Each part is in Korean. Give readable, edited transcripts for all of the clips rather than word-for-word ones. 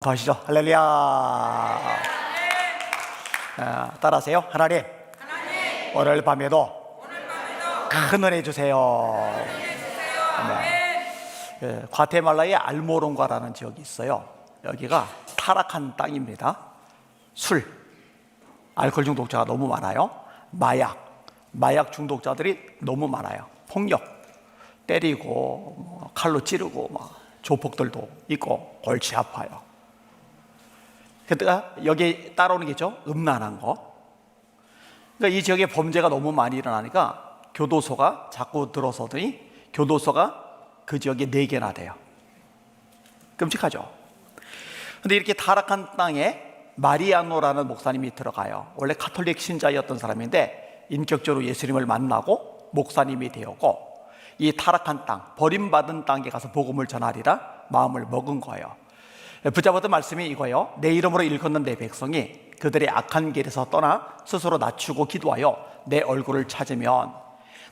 더 하시죠. 할렐루야. 따라하세요. 하나님, 오늘 밤에도 큰 은혜 주세요. 네. 과테말라의 알모론과라는 지역이 있어요. 여기가 타락한 땅입니다. 술, 알코올 중독자가 너무 많아요. 마약 중독자들이 너무 많아요. 폭력, 때리고 칼로 찌르고 조폭들도 있고 골치 아파요. 그때가 여기 따라오는 게 있죠. 음란한 거. 그러니까 이 지역에 범죄가 너무 많이 일어나니까 교도소가 자꾸 들어서더니 교도소가 그 지역에 4개나 돼요. 끔찍하죠. 근데 이렇게 타락한 땅에 마리아노라는 목사님이 들어가요. 원래 가톨릭 신자였던 사람인데 인격적으로 예수님을 만나고 목사님이 되었고, 이 타락한 땅, 버림받은 땅에 가서 복음을 전하리라 마음을 먹은 거예요. 붙잡았던 말씀이 이거예요. 내 이름으로 일컫는 내 백성이 그들의 악한 길에서 떠나 스스로 낮추고 기도하여 내 얼굴을 찾으면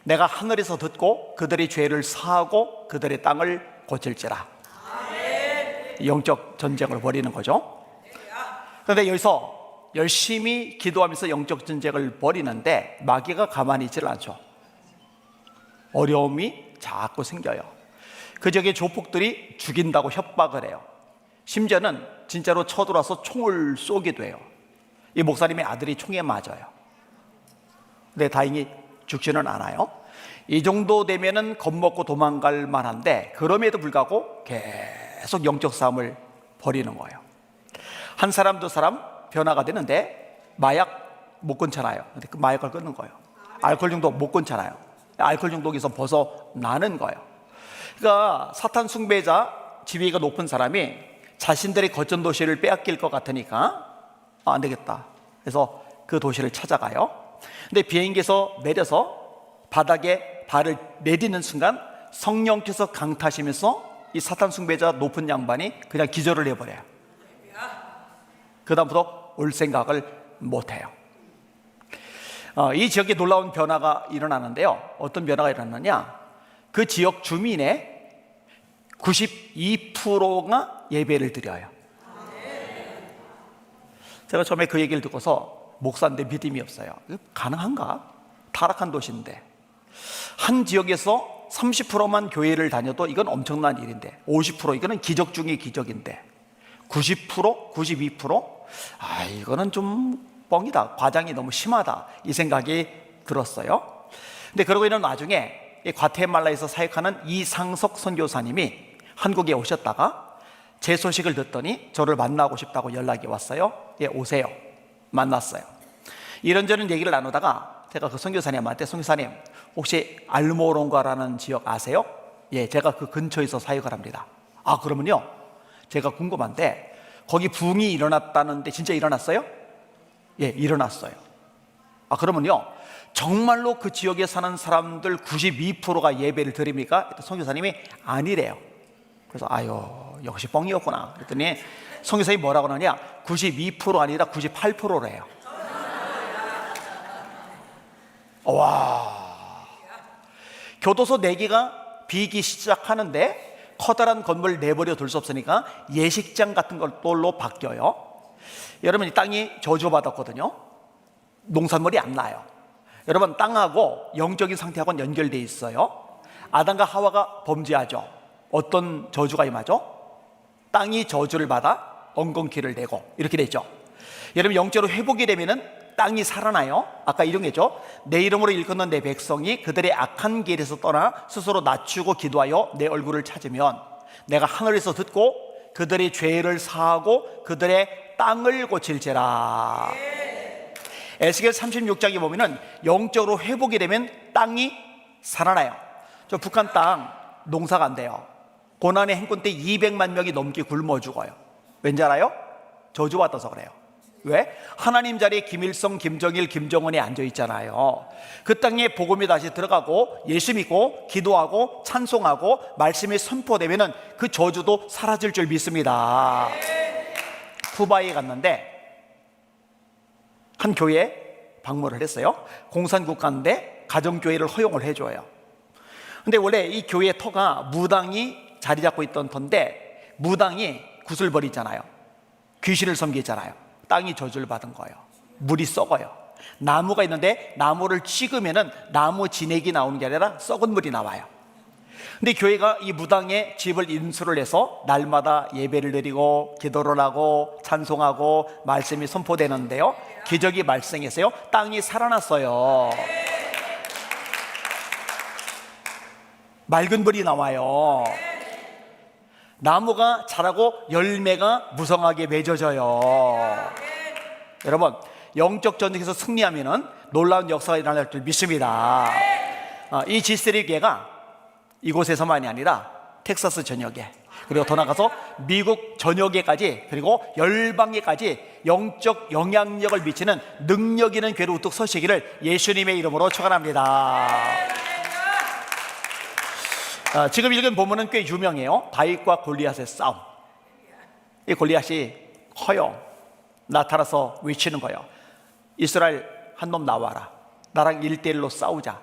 내가 하늘에서 듣고 그들의 죄를 사하고 그들의 땅을 고칠지라. 영적 전쟁을 벌이는 거죠. 그런데 여기서 열심히 기도하면서 영적 전쟁을 벌이는데 마귀가 가만히 있질 않죠. 어려움이 자꾸 생겨요. 그 지역의 조폭들이 죽인다고 협박을 해요. 심지어는 진짜로 쳐들어와서 총을 쏘기도 해요. 이 목사님의 아들이 총에 맞아요. 근데 다행히 죽지는 않아요. 이 정도 되면은 겁먹고 도망갈 만한데, 그럼에도 불구하고 계속 영적 싸움을 벌이는 거예요. 한 사람 두 사람 변화가 되는데 마약 못 끊잖아요. 근데 그 마약을 끊는 거예요. 알코올 중독 못 끊잖아요. 알코올 중독에서 벗어나는 거예요. 그러니까 사탄 숭배자, 지위가 높은 사람이 자신들의 거점 도시를 빼앗길 것 같으니까 안 되겠다. 그래서 그 도시를 찾아가요. 근데 비행기에서 내려서 바닥에 발을 내딛는 순간 성령께서 강타하시면서 이 사탄 숭배자 높은 양반이 그냥 기절을 해버려요. 그 다음부터 올 생각을 못해요. 이 지역에 놀라운 변화가 일어나는데요. 어떤 변화가 일어나냐, 그 지역 주민의 92%가 예배를 드려요. 제가 처음에 그 얘기를 듣고서 목사인데 믿음이 없어요. 가능한가? 타락한 도시인데 한 지역에서 30%만 교회를 다녀도 이건 엄청난 일인데, 50% 이거는 기적 중의 기적인데 90%, 92%? 이거는 좀 뻥이다, 과장이 너무 심하다, 이 생각이 들었어요. 근데 그러고 있는 와중에 과테말라에서 사역하는 이상석 선교사님이 한국에 오셨다가 제 소식을 듣더니 저를 만나고 싶다고 연락이 왔어요. 오세요. 만났어요. 이런저런 얘기를 나누다가 제가 그 선교사님한테, 선교사님 혹시 알모론과라는 지역 아세요? 제가 그 근처에서 사역을 합니다. 그러면요, 제가 궁금한데 거기 붕이 일어났다는데 진짜 일어났어요? 일어났어요. 그러면요, 정말로 그 지역에 사는 사람들 92%가 예배를 드립니까? 선교사님이 아니래요. 그래서 역시 뻥이었구나. 그랬더니 선교사님이 뭐라고 하느냐, 92% 아니라 98%래요. 와, 교도소 4개가 비기 시작하는데 커다란 건물 내버려 둘 수 없으니까 예식장 같은 걸로 바뀌어요. 여러분, 이 땅이 저주받았거든요. 농산물이 안 나요. 여러분, 땅하고 영적인 상태하고는 연결되어 있어요. 아담과 하와가 범죄하죠. 어떤 저주가 임하죠? 땅이 저주를 받아 엉겅퀴를 내고 이렇게 되죠. 여러분, 영적으로 회복이 되면은 땅이 살아나요. 아까 이런 게죠. 내 이름으로 일컫는 내 백성이 그들의 악한 길에서 떠나 스스로 낮추고 기도하여 내 얼굴을 찾으면 내가 하늘에서 듣고 그들의 죄를 사하고 그들의 땅을 고칠지라. 에스겔 36장에 보면은 영적으로 회복이 되면 땅이 살아나요. 저 북한 땅 농사가 안 돼요. 고난의 행군 때 200만 명이 넘게 굶어 죽어요. 왠지 알아요? 저주받아서 그래요. 왜? 하나님 자리에 김일성, 김정일, 김정은이 앉아 있잖아요. 그 땅에 복음이 다시 들어가고 예수 믿고 기도하고 찬송하고 말씀이 선포되면은 그 저주도 사라질 줄 믿습니다. 쿠바에 갔는데 한 교회에 방문을 했어요. 공산국가인데 가정교회를 허용을 해줘요. 근데 원래 이 교회 터가 무당이 자리 잡고 있던 터인데, 무당이 구슬 버리잖아요. 귀신을 섬기잖아요. 땅이 저주를 받은 거예요. 물이 썩어요. 나무가 있는데 나무를 찍으면은 나무 진액이 나오는 게 아니라 썩은 물이 나와요. 근데 교회가 이 무당의 집을 인수를 해서 날마다 예배를 드리고 기도를 하고 찬송하고 말씀이 선포되는데요, 기적이 발생했어요. 땅이 살아났어요. 맑은 물이 나와요. 나무가 자라고 열매가 무성하게 맺어져요. 여러분, 영적 전쟁에서 승리하면은 놀라운 역사가 일어날 줄 믿습니다. 이 지스리 교회가 이곳에서만이 아니라 텍사스 전역에, 그리고 더 나가서 미국 전역에까지, 그리고 열방에까지 영적 영향력을 미치는 능력 있는 교회로 우뚝 서시기를 예수님의 이름으로 축원합니다. 지금 읽은 본문은 꽤 유명해요. 다윗과 골리앗의 싸움. 이 골리앗이 커요. 나타나서 외치는 거예요. 이스라엘 한 놈 나와라. 나랑 1대1로 싸우자.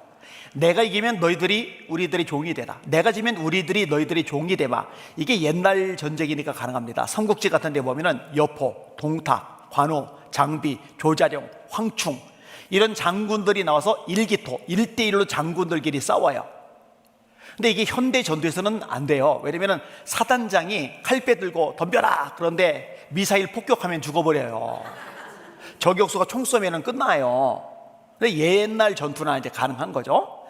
내가 이기면 너희들이 우리들의 종이 되라. 내가 지면 우리들이 너희들의 종이 되마. 이게 옛날 전쟁이니까 가능합니다. 삼국지 같은 데 보면은 여포, 동탁, 관우, 장비, 조자룡, 황충, 이런 장군들이 나와서 일기토 1대1로 장군들끼리 싸워요. 근데 이게 현대 전투에서는 안 돼요. 왜냐면 사단장이 칼배 들고 덤벼라, 그런데 미사일 폭격하면 죽어버려요. 저격수가 총 쏘면 끝나요. 근데 옛날 전투나 이제 가능한 거죠.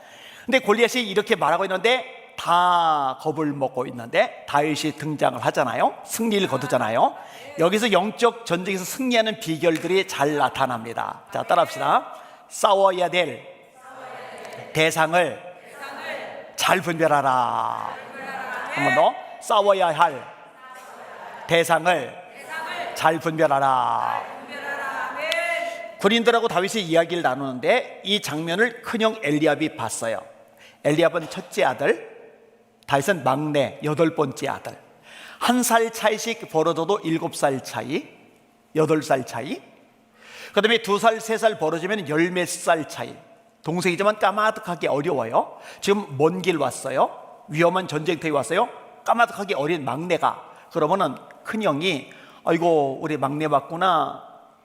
근데 골리앗이 이렇게 말하고 있는데 다 겁을 먹고 있는데 다윗이 등장을 하잖아요. 승리를 거두잖아요. 여기서 영적 전쟁에서 승리하는 비결들이 잘 나타납니다. 자, 따라합시다. 싸워야 될 대상을 잘 분별하라. 한 번 더. 싸워야 할 대상을 잘 분별하라. 군인들하고 다윗이 이야기를 나누는데 이 장면을 큰형 엘리압이 봤어요. 엘리압은 첫째 아들, 다윗은 막내 8번째 아들. 1살 차이씩 벌어져도 7살 차이, 8살 차이. 그 다음에 2살, 3살 벌어지면 10몇 살 차이. 동생이지만 까마득하게 어려워요. 지금 먼 길 왔어요. 위험한 전쟁터에 왔어요. 까마득하게 어린 막내가, 그러면은 큰형이 아이고 우리 막내 왔구나,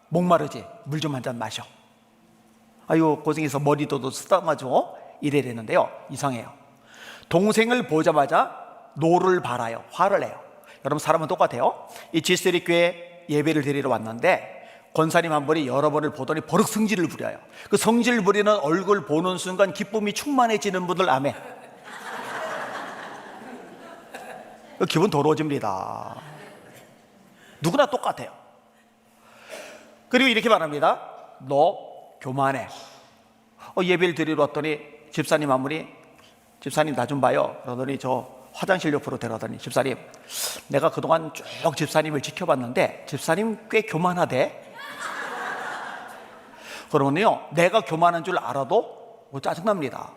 목마르지, 물 좀 한 잔 마셔. 아이고 고생해서 머리도 쓰다마죠, 이래랬는데요, 이상해요. 동생을 보자마자 노를 발아요. 화를 내요. 여러분, 사람은 똑같아요. 이 지스리 교회 예배를 드리러 왔는데 권사님 한 분이 여러 번을 보더니 버럭 성질을 부려요. 그 성질 부리는 얼굴 보는 순간 기쁨이 충만해지는 분들 아멘. 기분 더러워집니다. 누구나 똑같아요. 그리고 이렇게 말합니다. 너 교만해. 예배를 드리러 왔더니 집사님 한 분이, 집사님 나 좀 봐요. 그러더니 저 화장실 옆으로 데려가더니, 집사님 내가 그동안 쭉 집사님을 지켜봤는데 집사님 꽤 교만하대. 그러면요, 내가 교만한 줄 알아도 짜증납니다.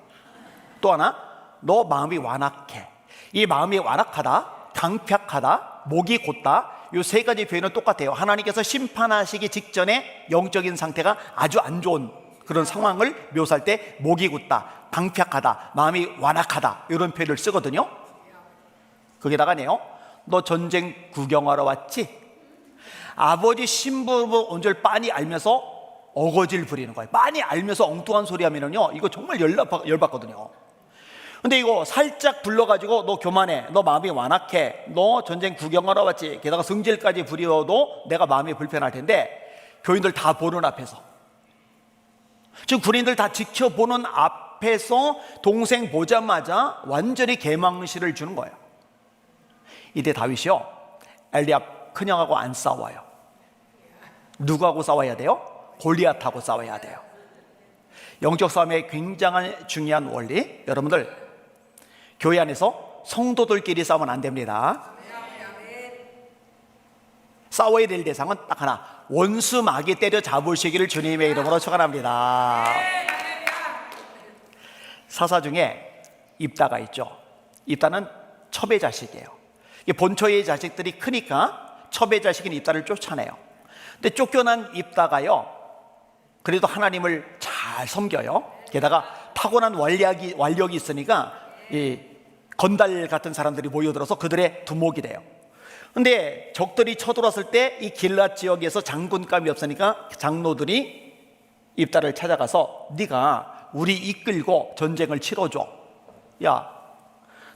또 하나, 너 마음이 완악해. 이 마음이 완악하다, 강팍하다, 목이 곧다, 이 3가지 표현은 똑같아요. 하나님께서 심판하시기 직전에 영적인 상태가 아주 안 좋은 그런 상황을 묘사할 때 목이 굳다, 강팍하다, 마음이 완악하다, 이런 표현을 쓰거든요. 거기다가네요, 너 전쟁 구경하러 왔지? 아버지 신부로 온 줄 빤히 알면서 어거지를 부리는 거예요. 빤히 알면서 엉뚱한 소리 하면은요, 이거 정말 열받거든요. 근데 이거 살짝 불러가지고 너 교만해, 너 마음이 완악해, 너 전쟁 구경하러 왔지, 게다가 성질까지 부려도 내가 마음이 불편할 텐데, 교인들 다 보는 앞에서, 지금 군인들 다 지켜보는 앞에서 동생 보자마자 완전히 개망신을 주는 거예요. 이때 다윗이요, 엘리압 큰형하고 안 싸워요. 누구하고 싸워야 돼요? 골리앗하고 싸워야 돼요. 영적 싸움의 굉장한 중요한 원리, 여러분들 교회 안에서 성도들끼리 싸우면 안 됩니다. 싸워야 될 대상은 딱 하나, 원수 마귀 때려 잡으시기를 주님의 이름으로 축원합니다. 사사 중에 입다가 있죠. 입다는 첩의 자식이에요. 본처의 자식들이 크니까 첩의 자식인 입다를 쫓아내요. 근데 쫓겨난 입다가요, 그래도 하나님을 잘 섬겨요. 게다가 타고난 완력이 있으니까 이 건달 같은 사람들이 모여들어서 그들의 두목이 돼요. 근데 적들이 쳐들어왔을 때 이 길앗 지역에서 장군감이 없으니까 장로들이 입다를 찾아가서 네가 우리 이끌고 전쟁을 치러줘. 야,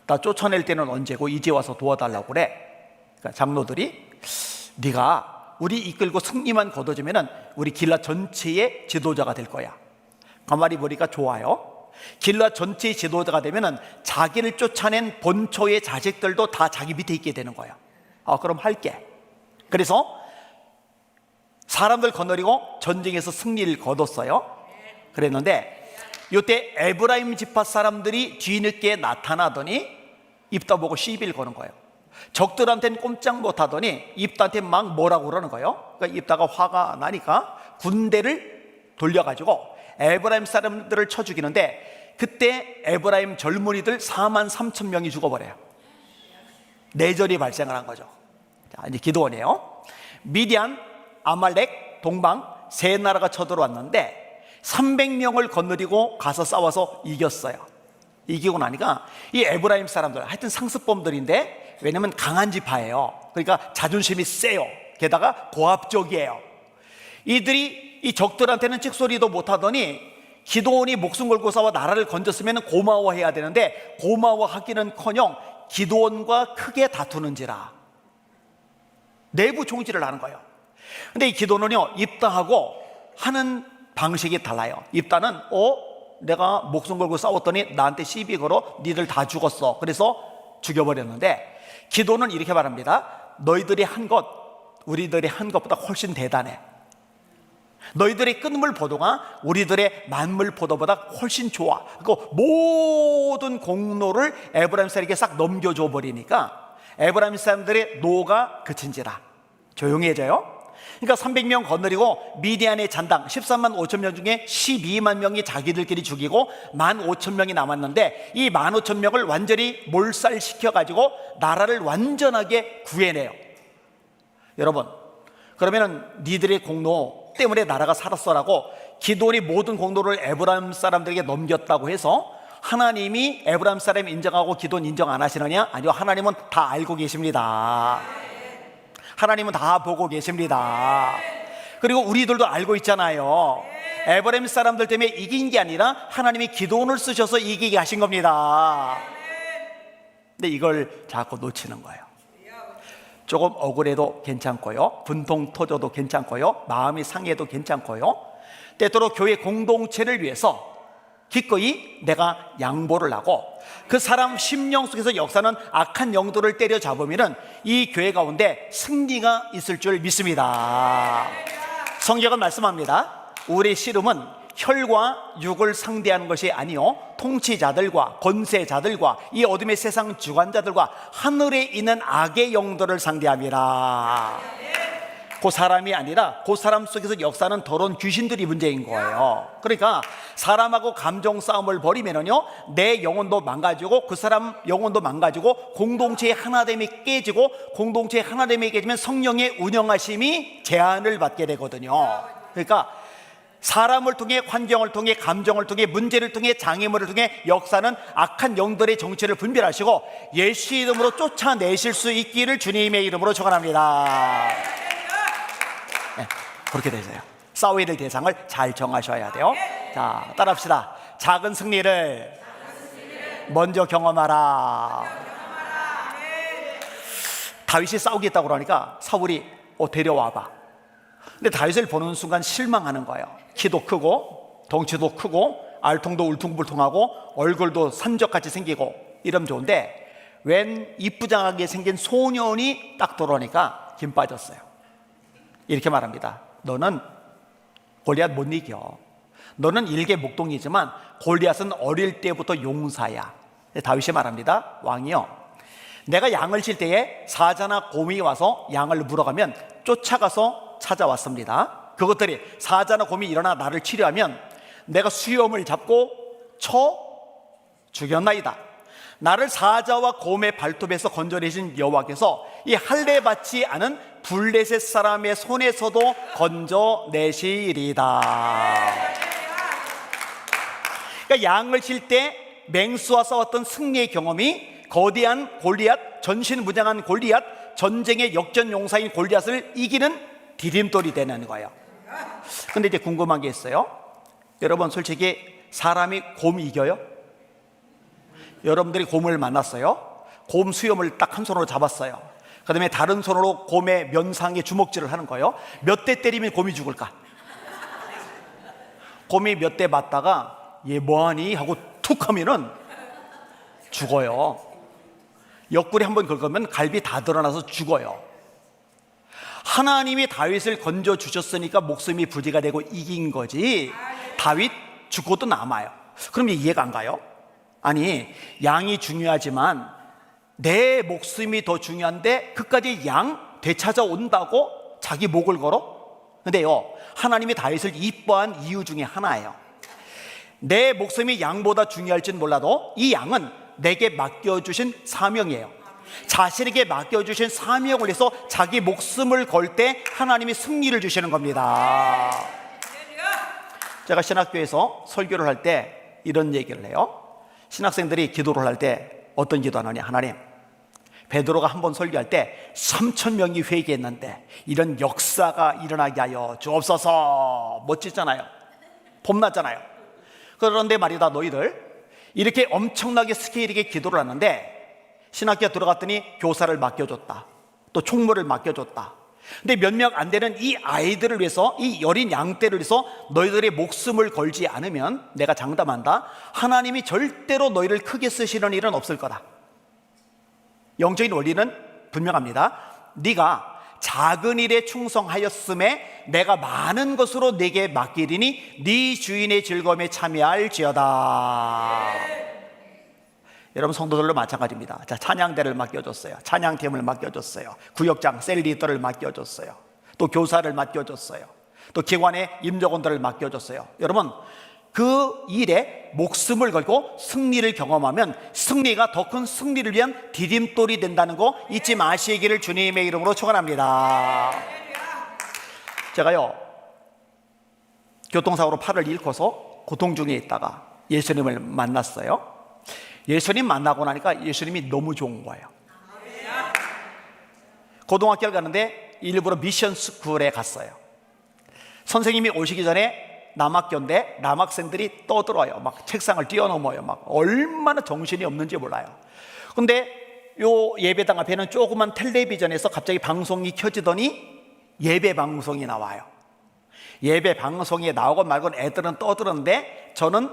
나 쫓아낼 때는 언제고 이제 와서 도와달라고 그래. 그러니까 장로들이 네가 우리 이끌고 승리만 거둬주면은 우리 길앗 전체의 지도자가 될 거야. 가만히 보니까 좋아요. 길앗 전체의 지도자가 되면은 자기를 쫓아낸 본초의 자식들도 다 자기 밑에 있게 되는 거야. 그럼 할게. 그래서 사람들 거느리고 전쟁에서 승리를 거뒀어요. 그랬는데 이때 에브라임 지파 사람들이 뒤늦게 나타나더니 입다 보고 시비를 거는 거예요. 적들한테는 꼼짝 못하더니 입다한테 막 뭐라고 그러는 거예요. 그러니까 입다가 화가 나니까 군대를 돌려가지고 에브라임 사람들을 쳐 죽이는데 그때 에브라임 젊은이들 43,000명이 죽어버려요. 내절이 발생을 한 거죠. 자, 이제 기도원이에요. 미디안, 아말렉, 동방 세 나라가 쳐들어왔는데 300명을 거느리고 가서 싸워서 이겼어요. 이기고 나니까 이 에브라임 사람들 하여튼 상습범들인데, 왜냐면 강한 지파예요. 그러니까 자존심이 세요. 게다가 고압적이에요. 이들이 이 적들한테는 찍소리도 못하더니 기도원이 목숨 걸고 싸워 나라를 건졌으면 고마워해야 되는데 고마워하기는커녕 기도원과 크게 다투는지라 내부 총질을 하는 거예요. 근데 이 기도원은요, 입다하고 하는 방식이 달라요. 입다는 내가 목숨 걸고 싸웠더니 나한테 시비 걸어 니들 다 죽었어. 그래서 죽여버렸는데 기도는 이렇게 말합니다. 너희들이 한 것, 우리들이 한 것보다 훨씬 대단해. 너희들의 끈물 포도가 우리들의 만물 포도보다 훨씬 좋아. 그 모든 공로를 에브라임 사람에게 싹 넘겨줘 버리니까 에브라임 사람들의 노가 그친지라 조용해져요. 그러니까 300명 거느리고 미디안의 잔당 13만 5천 명 중에 12만 명이 자기들끼리 죽이고 15,000명이 남았는데 이 15,000명을 완전히 몰살시켜 가지고 나라를 완전하게 구해내요. 여러분, 그러면은 니들의 공로 때문에 나라가 살았어라고 기도원이 모든 공로를 에브라임 사람들에게 넘겼다고 해서 하나님이 에브라임 사람 인정하고 기도원 인정 안 하시느냐? 아니요, 하나님은 다 알고 계십니다. 하나님은 다 보고 계십니다. 그리고 우리들도 알고 있잖아요. 에브라임 사람들 때문에 이긴 게 아니라 하나님이 기도원을 쓰셔서 이기게 하신 겁니다. 근데 이걸 자꾸 놓치는 거예요. 조금 억울해도 괜찮고요, 분통 터져도 괜찮고요, 마음이 상해도 괜찮고요, 때때로 교회 공동체를 위해서 기꺼이 내가 양보를 하고 그 사람 심령 속에서 역사는 악한 영들을 때려잡으면 이 교회 가운데 승리가 있을 줄 믿습니다. 성경은 말씀합니다. 우리의 씨름은 혈과 육을 상대하는 것이 아니요 통치자들과 권세자들과 이 어둠의 세상 주관자들과 하늘에 있는 악의 영들을 상대함이라. 그 사람이 아니라 그 사람 속에서 역사는 더러운 귀신들이 문제인 거예요. 그러니까 사람하고 감정 싸움을 벌이면은요, 내 영혼도 망가지고 그 사람 영혼도 망가지고 공동체의 하나됨이 깨지고 공동체의 하나됨이 깨지면 성령의 운영하심이 제한을 받게 되거든요. 그러니까 사람을 통해, 환경을 통해, 감정을 통해, 문제를 통해, 장애물을 통해 역사는 악한 영들의 정체를 분별하시고 예수 이름으로 쫓아내실 수 있기를 주님의 이름으로 축원합니다. 네, 그렇게 되세요. 싸워야 될 대상을 잘 정하셔야 돼요. 자, 따라합시다. 작은 승리를 먼저 경험하라. 다윗이 싸우겠다고 그러니까 사울이 데려와봐. 근데 다윗을 보는 순간 실망하는 거예요. 키도 크고 덩치도 크고 알통도 울퉁불퉁하고 얼굴도 산적같이 생기고 이러면 좋은데 웬 이쁘장하게 생긴 소년이 딱 들어오니까 힘 빠졌어요. 이렇게 말합니다. 너는 골리앗 못 이겨. 너는 일개 목동이지만 골리앗은 어릴 때부터 용사야. 다윗이 말합니다. 왕이요, 내가 양을 칠 때에 사자나 곰이 와서 양을 물어가면 쫓아가서 찾아왔습니다. 그것들이 사자나 곰이 일어나 나를 치려하면 내가 수염을 잡고 쳐 죽였나이다. 나를 사자와 곰의 발톱에서 건져내신 여호와께서 이 할례 받지 않은 블레셋 사람의 손에서도 건져내시리다. 그러니까 양을 칠 때 맹수와 싸웠던 승리의 경험이 거대한 골리앗, 전신무장한 골리앗, 전쟁의 역전 용사인 골리앗을 이기는 디딤돌이 되는 거예요. 근데 이제 궁금한 게 있어요. 여러분, 솔직히 사람이 곰 이겨요? 여러분들이 곰을 만났어요. 곰 수염을 딱 한 손으로 잡았어요. 그 다음에 다른 손으로 곰의 면상에 주먹질을 하는 거예요. 몇 대 때리면 곰이 죽을까? 곰이 몇 대 맞다가 얘 뭐하니? 하고 툭 하면은 죽어요. 옆구리 한번 긁으면 갈비 다 드러나서 죽어요. 하나님이 다윗을 건져 주셨으니까 목숨이 부지가 되고 이긴 거지, 다윗 죽고도 남아요. 그럼 이해가 안 가요? 아니, 양이 중요하지만 내 목숨이 더 중요한데 그까지 양 되찾아온다고 자기 목을 걸어? 근데요, 하나님이 다윗을 이뻐한 이유 중에 하나예요. 내 목숨이 양보다 중요할지는 몰라도 이 양은 내게 맡겨주신 사명이에요. 자신에게 맡겨주신 사명을 위해서 자기 목숨을 걸 때 하나님이 승리를 주시는 겁니다. 제가 신학교에서 설교를 할 때 이런 얘기를 해요. 신학생들이 기도를 할 때 어떤 기도하느냐. 하나님, 베드로가 한번 설교할 때 3,000명이 회개했는데 이런 역사가 일어나게 하여 주옵소서. 멋지잖아요. 봄났잖아요. 그런데 말이다, 너희들 이렇게 엄청나게 스케일 있게 기도를 하는데 신학교 들어갔더니 교사를 맡겨줬다, 또 총무를 맡겨줬다. 근데 몇 명 안 되는 이 아이들을 위해서, 이 여린 양떼를 위해서 너희들의 목숨을 걸지 않으면 내가 장담한다, 하나님이 절대로 너희를 크게 쓰시는 일은 없을 거다. 영적인 원리는 분명합니다. 네가 작은 일에 충성하였음에 내가 많은 것으로 네게 맡기리니 네 주인의 즐거움에 참여할지어다. 여러분, 성도들도 마찬가지입니다. 자, 찬양대를 맡겨줬어요. 찬양팀을 맡겨줬어요. 구역장 셀리더를 맡겨줬어요. 또 교사를 맡겨줬어요. 또 기관의 임직원들을 맡겨줬어요. 여러분, 그 일에 목숨을 걸고 승리를 경험하면 승리가 더 큰 승리를 위한 디딤돌이 된다는 거 잊지 마시기를 주님의 이름으로 축원합니다. 제가요, 교통사고로 팔을 잃고서 고통 중에 있다가 예수님을 만났어요. 예수님 만나고 나니까 예수님이 너무 좋은 거예요. 고등학교를 가는데 일부러 미션 스쿨에 갔어요. 선생님이 오시기 전에 남학교인데 남학생들이 떠들어요. 막 책상을 뛰어넘어요. 막 얼마나 정신이 없는지 몰라요. 근데 요 예배당 앞에는 조그만 텔레비전에서 갑자기 방송이 켜지더니 예배 방송이 나와요. 예배 방송에 나오고 말고 애들은 떠드는데 저는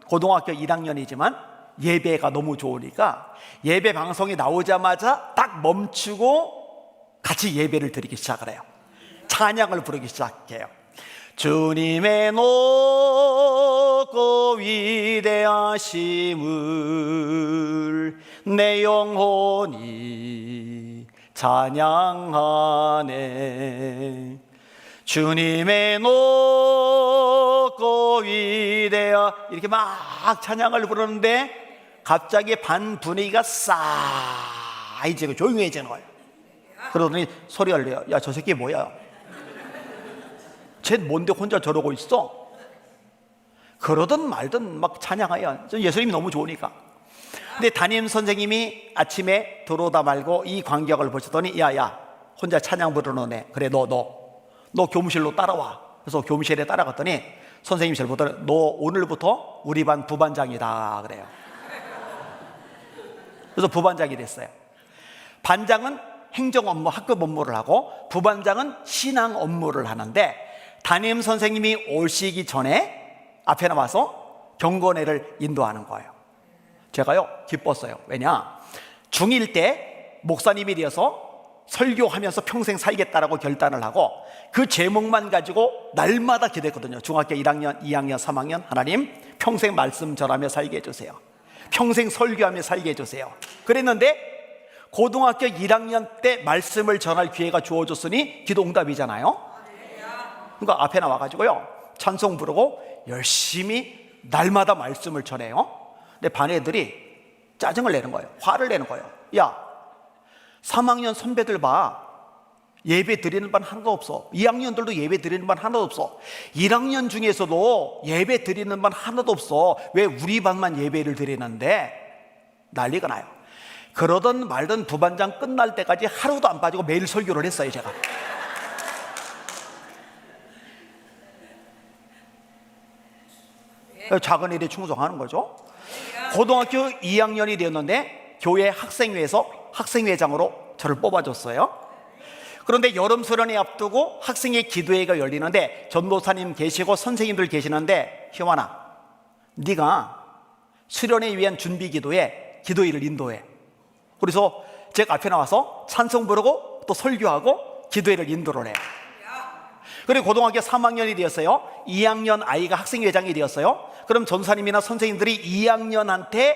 고등학교 1학년이지만 예배가 너무 좋으니까 예배 방송이 나오자마자 딱 멈추고 같이 예배를 드리기 시작을 해요. 찬양을 부르기 시작해요. 주님의 높고 위대하심을 내 영혼이 찬양하네. 주님의 높고 위대하, 이렇게 막 찬양을 부르는데 갑자기 반 분위기가 싸해지고 조용해지는 거예요. 그러더니 소리가 내요. 야, 저 새끼 뭐야? 쟤 뭔데 혼자 저러고 있어? 그러든 말든 막 찬양해요. 예수님이 너무 좋으니까. 근데 담임 선생님이 아침에 들어오다 말고 이 광경을 보시더니 야야, 혼자 찬양 부르는 애, 그래 너 교무실로 따라와. 그래서 교무실에 따라갔더니 선생님이 저를 보더니 너 오늘부터 우리 반 부반장이다 그래요. 그래서 부반장이 됐어요. 반장은 행정 업무, 학급 업무를 하고 부반장은 신앙 업무를 하는데 담임 선생님이 오시기 전에 앞에 나와서 경건회를 인도하는 거예요. 제가요 기뻤어요. 왜냐, 중1 때 목사님이 되어서 설교하면서 평생 살겠다라고 결단을 하고 그 제목만 가지고 날마다 기도했거든요. 중학교 1학년, 2학년, 3학년, 하나님 평생 말씀 전하며 살게 해주세요. 평생 설교하며 살게 해주세요. 그랬는데 고등학교 1학년 때 말씀을 전할 기회가 주어졌으니 기도 응답이잖아요. 그러니까 앞에 나와가지고요 찬송 부르고 열심히 날마다 말씀을 전해요. 근데 반 애들이 짜증을 내는 거예요. 화를 내는 거예요. 야, 3학년 선배들 봐, 예배 드리는 반 하나도 없어. 2학년들도 예배 드리는 반 하나도 없어. 1학년 중에서도 예배 드리는 반 하나도 없어. 왜 우리 반만 예배를 드리는데? 난리가 나요. 그러던 말던 부반장 끝날 때까지 하루도 안 빠지고 매일 설교를 했어요, 제가. 작은 일에 충성하는 거죠. 고등학교 2학년이 되었는데 교회 학생회에서 학생회장으로 저를 뽑아줬어요. 그런데 여름 수련회 앞두고 학생회 기도회가 열리는데 전도사님 계시고 선생님들 계시는데, 희원아, 네가 수련회 위한 준비 기도회 기도회를 인도해. 그래서 제가 앞에 나와서 찬송 부르고 또 설교하고 기도회를 인도를 해요. 그리고 고등학교 3학년이 되었어요. 2학년 아이가 학생회장이 되었어요. 그럼 전사님이나 선생님들이 2학년한테,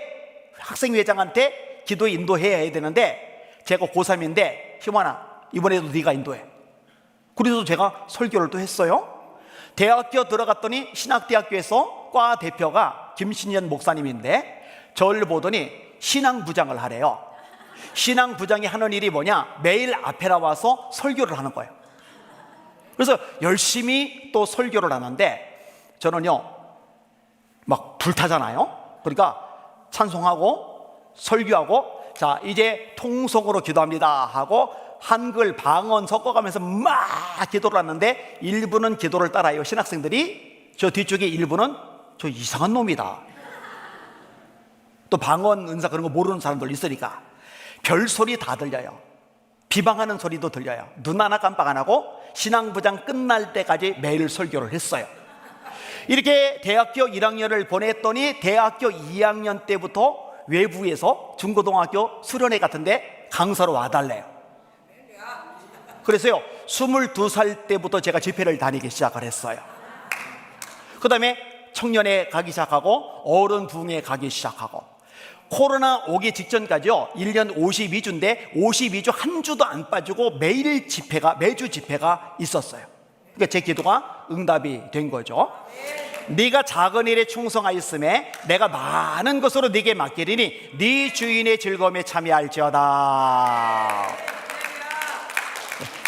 학생회장한테 기도 인도해야 되는데, 제가 고3인데 희만아 이번에도 네가 인도해. 그래서 제가 설교를 또 했어요. 대학교 들어갔더니 신학대학교에서 과 대표가 김신현 목사님인데 저를 보더니 신앙부장을 하래요. 신앙부장이 하는 일이 뭐냐, 매일 앞에 나와서 설교를 하는 거예요. 그래서 열심히 또 설교를 하는데 저는요 막 불타잖아요. 그러니까 찬송하고 설교하고, 자 이제 통성으로 기도합니다 하고 한글 방언 섞어가면서 막 기도를 하는데, 일부는 기도를 따라요. 신학생들이. 저 뒤쪽에 일부는 저 이상한 놈이다, 또 방언 은사 그런 거 모르는 사람들 있으니까 별소리 다 들려요. 비방하는 소리도 들려요. 눈 하나 깜빡 안 하고 신앙부장 끝날 때까지 매일 설교를 했어요. 이렇게 대학교 1학년을 보냈더니 대학교 2학년 때부터 외부에서 중고등학교 수련회 같은데 강사로 와달래요. 그래서요 22살 때부터 제가 집회를 다니기 시작을 했어요. 그 다음에 청년회 가기 시작하고 어른 부흥회 가기 시작하고, 코로나 오기 직전까지요 1년 52주인데 52주 한 주도 안 빠지고 매주 집회가 있었어요. 그러니까 제 기도가 응답이 된 거죠. 네가 작은 일에 충성하였음에 내가 많은 것으로 네게 맡기리니 네 주인의 즐거움에 참여할지어다.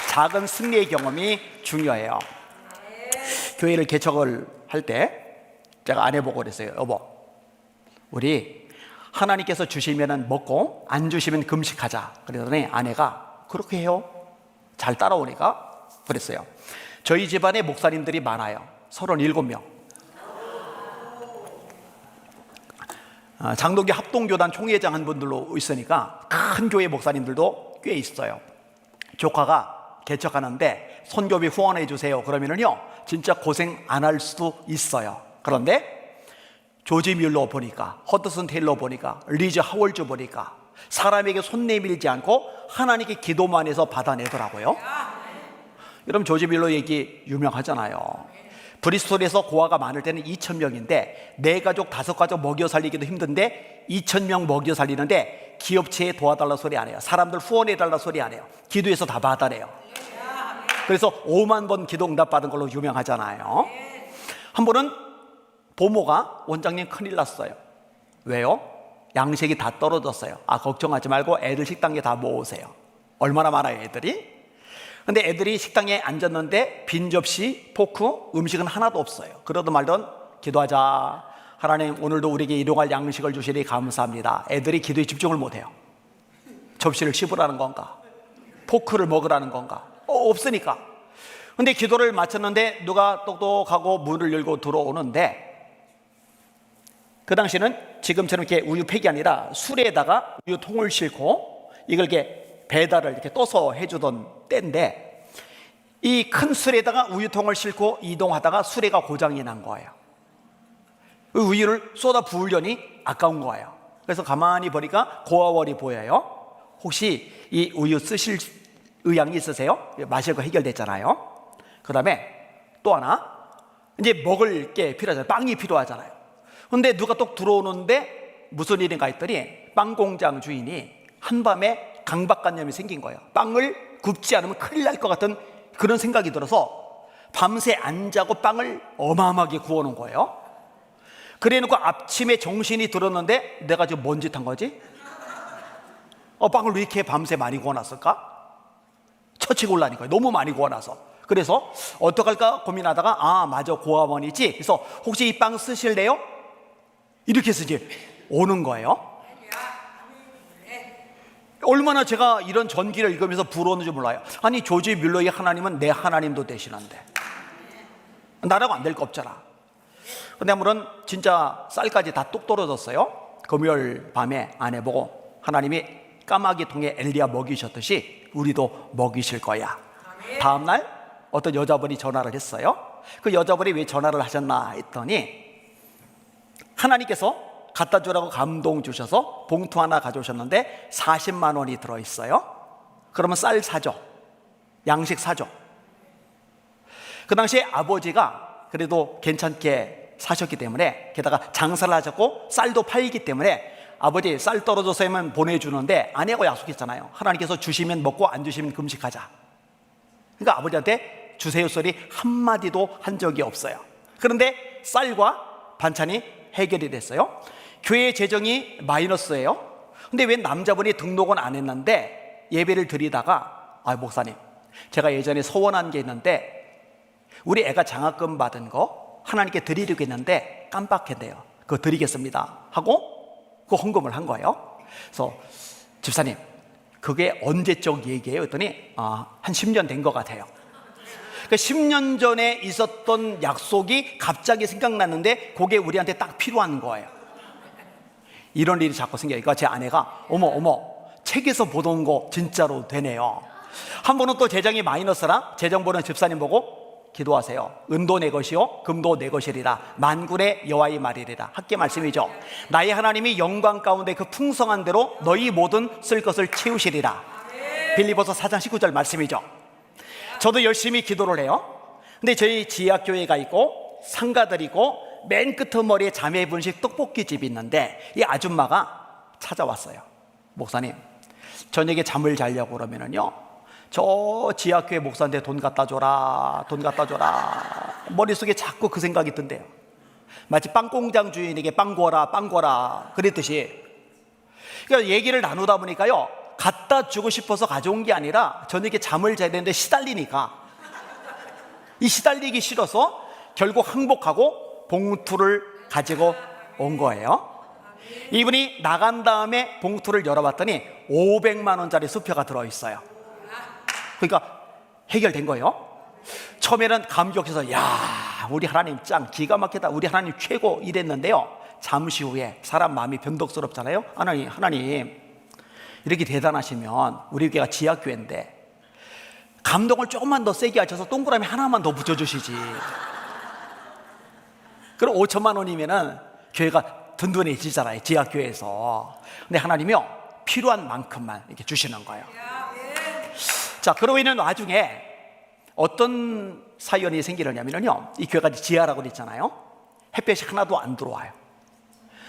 작은 승리의 경험이 중요해요. 교회를 개척을 할 때 제가 아내 보고 그랬어요. 여보, 우리 하나님께서 주시면 먹고 안 주시면 금식하자. 그러더니 아내가 그렇게 해요? 잘 따라오니까 그랬어요. 저희 집안에 목사님들이 많아요. 37명. 장동기 합동교단 총회장 한 분들로 있으니까 큰 교회 목사님들도 꽤 있어요. 조카가 개척하는데 선교비 후원해 주세요 그러면은요 진짜 고생 안 할 수도 있어요. 그런데 조지 뮬러 보니까, 허드슨 테일러 보니까, 리즈 하월즈 보니까 사람에게 손 내밀지 않고 하나님께 기도만 해서 받아내더라고요. 여러분 조지 뮬러 얘기 유명하잖아요. 브리스톨에서 고아가 많을 때는 2,000명인데 4가족 5가족 먹여 살리기도 힘든데 2,000명 먹여 살리는데 기업체에 도와달라 소리 안 해요. 사람들 후원해달라 소리 안 해요. 기도해서 다 받아내요. 그래서 5만 번 기도 응답 받은 걸로 유명하잖아요. 한 번은 보모가 원장님 큰일 났어요. 왜요? 양식이 다 떨어졌어요. 걱정하지 말고 애들 식당에 다 모으세요. 얼마나 많아요 애들이? 근데 애들이 식당에 앉았는데 빈 접시, 포크, 음식은 하나도 없어요. 그러던 말던 기도하자. 하나님 오늘도 우리에게 일용할 양식을 주시니 감사합니다. 애들이 기도에 집중을 못해요. 접시를 씹으라는 건가? 포크를 먹으라는 건가? 없으니까. 근데 기도를 마쳤는데 누가 똑똑하고 문을 열고 들어오는데, 그 당시는 지금처럼 이렇게 우유 팩이 아니라 술에다가 우유통을 싣고 이걸 이렇게 배달을 이렇게 떠서 해주던 때인데, 이 큰 술에다가 우유통을 싣고 이동하다가 수레가 고장이 난 거예요. 그 우유를 쏟아 부으려니 아까운 거예요. 그래서 가만히 보니까 고아원이 보여요. 혹시 이 우유 쓰실 의향이 있으세요? 마실 거 해결됐잖아요. 그 다음에 또 하나, 이제 먹을 게 필요하잖아요. 빵이 필요하잖아요. 근데 누가 또 들어오는데 무슨 일인가 했더니 빵 공장 주인이 한밤에 강박관념이 생긴 거예요. 빵을 굽지 않으면 큰일 날 것 같은 그런 생각이 들어서 밤새 안 자고 빵을 어마어마하게 구워놓은 거예요. 그래놓고 아침에 정신이 들었는데 내가 지금 뭔 짓 한 거지? 빵을 왜 이렇게 밤새 많이 구워놨을까? 처치고 올라니까요. 너무 많이 구워놔서. 그래서 어떡할까 고민하다가 맞아, 고아원이지. 그래서 혹시 이 빵 쓰실래요? 이렇게 해서 이제 오는 거예요. 얼마나 제가 이런 전기를 읽으면서 부러웠는지 몰라요. 아니 조지 뮬러의 하나님은 내 하나님도 되시는데 나라고 안 될 거 없잖아. 근데 물론 진짜 쌀까지 다 뚝 떨어졌어요. 금요일 밤에 아내 보고 하나님이 까마귀 통에 엘리야 먹이셨듯이 우리도 먹이실 거야. 다음날 어떤 여자분이 전화를 했어요. 그 여자분이 왜 전화를 하셨나 했더니 하나님께서 갖다 주라고 감동 주셔서 봉투 하나 가져오셨는데 40만 원이 들어있어요. 그러면 쌀 사죠. 양식 사죠. 그 당시에 아버지가 그래도 괜찮게 사셨기 때문에, 게다가 장사를 하셨고 쌀도 팔기 때문에 아버지 쌀 떨어져서면 보내주는데 아내하고 약속했잖아요. 하나님께서 주시면 먹고 안 주시면 금식하자. 그러니까 아버지한테 주세요 소리 한마디도 한 적이 없어요. 그런데 쌀과 반찬이 해결이 됐어요. 교회 재정이 마이너스예요. 근데 왜 남자분이 등록은 안 했는데 예배를 드리다가 목사님 제가 예전에 소원한 게 있는데 우리 애가 장학금 받은 거 하나님께 드리려고 했는데 깜빡했네요. 그거 드리겠습니다 하고 그 헌금을 한 거예요. 그래서 집사님 그게 언제적 얘기예요? 했더니 한 10년 된 것 같아요. 그러니까 10년 전에 있었던 약속이 갑자기 생각났는데 그게 우리한테 딱 필요한 거예요. 이런 일이 자꾸 생겨요. 그러니까 제 아내가 어머 책에서 보던 거 진짜로 되네요. 한 번은 또 재정이 마이너스라 재정 보는 집사님 보고 기도하세요. 은도 내 것이요 금도 내 것이리라. 만군의 여호와의 말이리라. 학계 말씀이죠. 나의 하나님이 영광 가운데 그 풍성한 대로 너희 모든 쓸 것을 채우시리라. 빌립보서 4장 19절 말씀이죠. 저도 열심히 기도를 해요. 근데 저희 지하교회가 있고 상가들 있고 맨 끝머리에 자매 분식 떡볶이집이 있는데 이 아줌마가 찾아왔어요. 목사님 저녁에 잠을 자려고 그러면은요 저 지하교회 목사한테 돈 갖다 줘라 돈 갖다 줘라. 머릿속에 자꾸 그 생각이 든대요. 마치 빵공장 주인에게 빵 구워라 그랬듯이. 그러니까 얘기를 나누다 보니까요 갖다 주고 싶어서 가져온 게 아니라 저녁에 잠을 자야 되는데 시달리니까 이 시달리기 싫어서 결국 항복하고 봉투를 가지고 온 거예요. 이분이 나간 다음에 봉투를 열어봤더니 500만 원짜리 수표가 들어있어요. 그러니까 해결된 거예요. 처음에는 감격해서 야 우리 하나님 짱 기가 막히다 우리 하나님 최고 이랬는데요 잠시 후에 사람 마음이 변덕스럽잖아요. 하나님 이렇게 대단하시면 우리 교회가 지하교회인데 감동을 조금만 더 세게 하셔서 동그라미 하나만 더 붙여주시지. 그럼 5천만 원이면은 교회가 든든해지잖아요 지하교회에서. 근데 하나님이요 필요한 만큼만 이렇게 주시는 거예요. 자 그러고 있는 와중에 어떤 사연이 생기느냐면요 이 교회가 지하라고 그랬잖아요. 햇볕이 하나도 안 들어와요.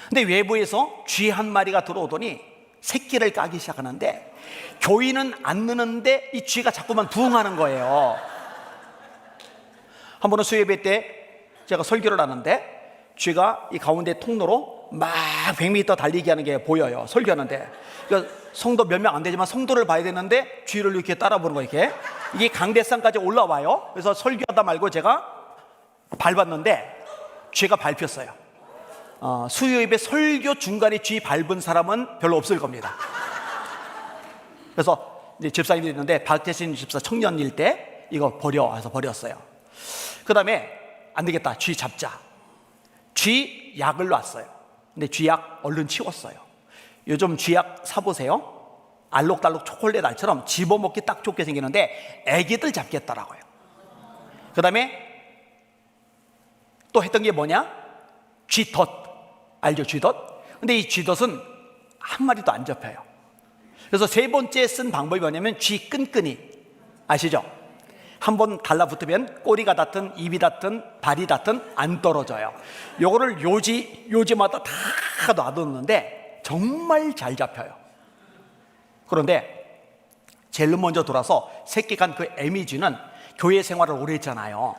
근데 외부에서 쥐 한 마리가 들어오더니 새끼를 까기 시작하는데 교인은 안 느는데 이 쥐가 자꾸만 부응하는 거예요. 한 번은 수요예배 때 제가 설교를 하는데 쥐가 이 가운데 통로로 막 100m 달리기 하는 게 보여요. 설교하는데 그러니까 성도 몇 명 안 되지만 성도를 봐야 되는데 쥐를 이렇게 따라보는 거예요. 이게 강대상까지 올라와요. 그래서 설교하다 말고 제가 밟았는데 쥐가 밟혔어요. 수요예배 설교 중간에 쥐 밟은 사람은 별로 없을 겁니다. 그래서 이제 집사님들이 있는데 박재신 집사 청년일 때 이거 버려 해서 버렸어요. 그 다음에 안 되겠다 쥐 잡자. 쥐 약을 놨어요. 근데 쥐약 얼른 치웠어요. 요즘 쥐약 사보세요. 알록달록 초콜릿 알처럼 집어먹기 딱 좋게 생기는데 애기들 잡겠더라고요. 그 다음에 또 했던 게 뭐냐? 쥐덫 알죠? 쥐덫. 근데 이 쥐덫은 한 마리도 안 잡혀요. 그래서 세 번째 쓴 방법이 뭐냐면 쥐 끈끈이 아시죠? 한번 달라붙으면 꼬리가 닿든 입이 닿든 발이 닿든 안 떨어져요. 요거를 요지마다 다 놔뒀는데 정말 잘 잡혀요. 그런데 제일 먼저 돌아서 새끼 간 그 애미쥐는 교회 생활을 오래 했잖아요.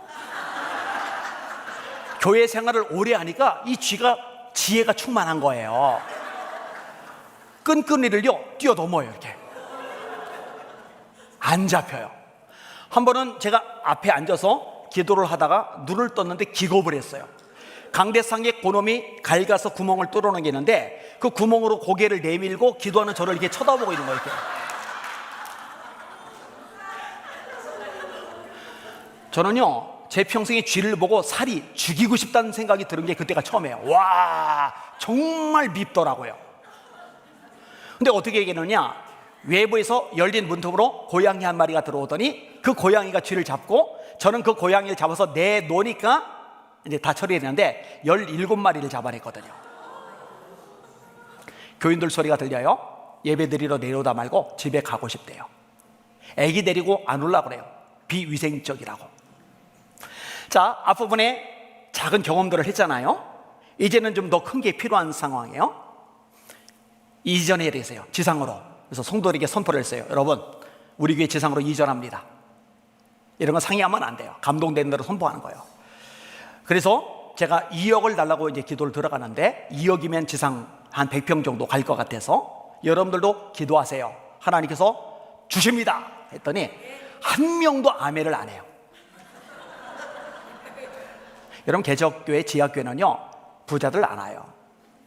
교회 생활을 오래 하니까 이 쥐가 지혜가 충만한 거예요. 끈끈이를요 뛰어넘어요. 이렇게 안 잡혀요. 한 번은 제가 앞에 앉아서 기도를 하다가 눈을 떴는데 기겁을 했어요. 강대상에 그놈이 갈가서 구멍을 뚫어놓은 게 있는데 그 구멍으로 고개를 내밀고 기도하는 저를 이렇게 쳐다보고 있는 거예요. 이렇게. 저는요, 제 평생에 쥐를 보고 살이 죽이고 싶다는 생각이 드는 게 그때가 처음이에요. 와, 정말 밉더라고요. 근데 어떻게 얘기했느냐, 외부에서 열린 문틈으로 고양이 한 마리가 들어오더니 그 고양이가 쥐를 잡고 저는 그 고양이를 잡아서 내놓으니까 이제 다 처리했는데 17마리를 잡아냈거든요. 교인들 소리가 들려요. 예배 드리러 내려오다 말고 집에 가고 싶대요. 애기 데리고 안 오려고 그래요. 비위생적이라고. 자, 앞부분에 작은 경험들을 했잖아요. 이제는 좀 더 큰 게 필요한 상황이에요. 이전해야 되세요. 지상으로. 그래서 성도들에게 선포를 했어요. 여러분, 우리 교회 지상으로 이전합니다. 이런 거 상의하면 안 돼요. 감동된 대로 선포하는 거예요. 그래서 제가 2억을 달라고 이제 기도를 들어가는데 2억이면 지상 한 100평 정도 갈 것 같아서 여러분들도 기도하세요. 하나님께서 주십니다 했더니 한 명도 아멘을 안 해요. 여러분, 개척교회 지하교회는요, 부자들 안 와요.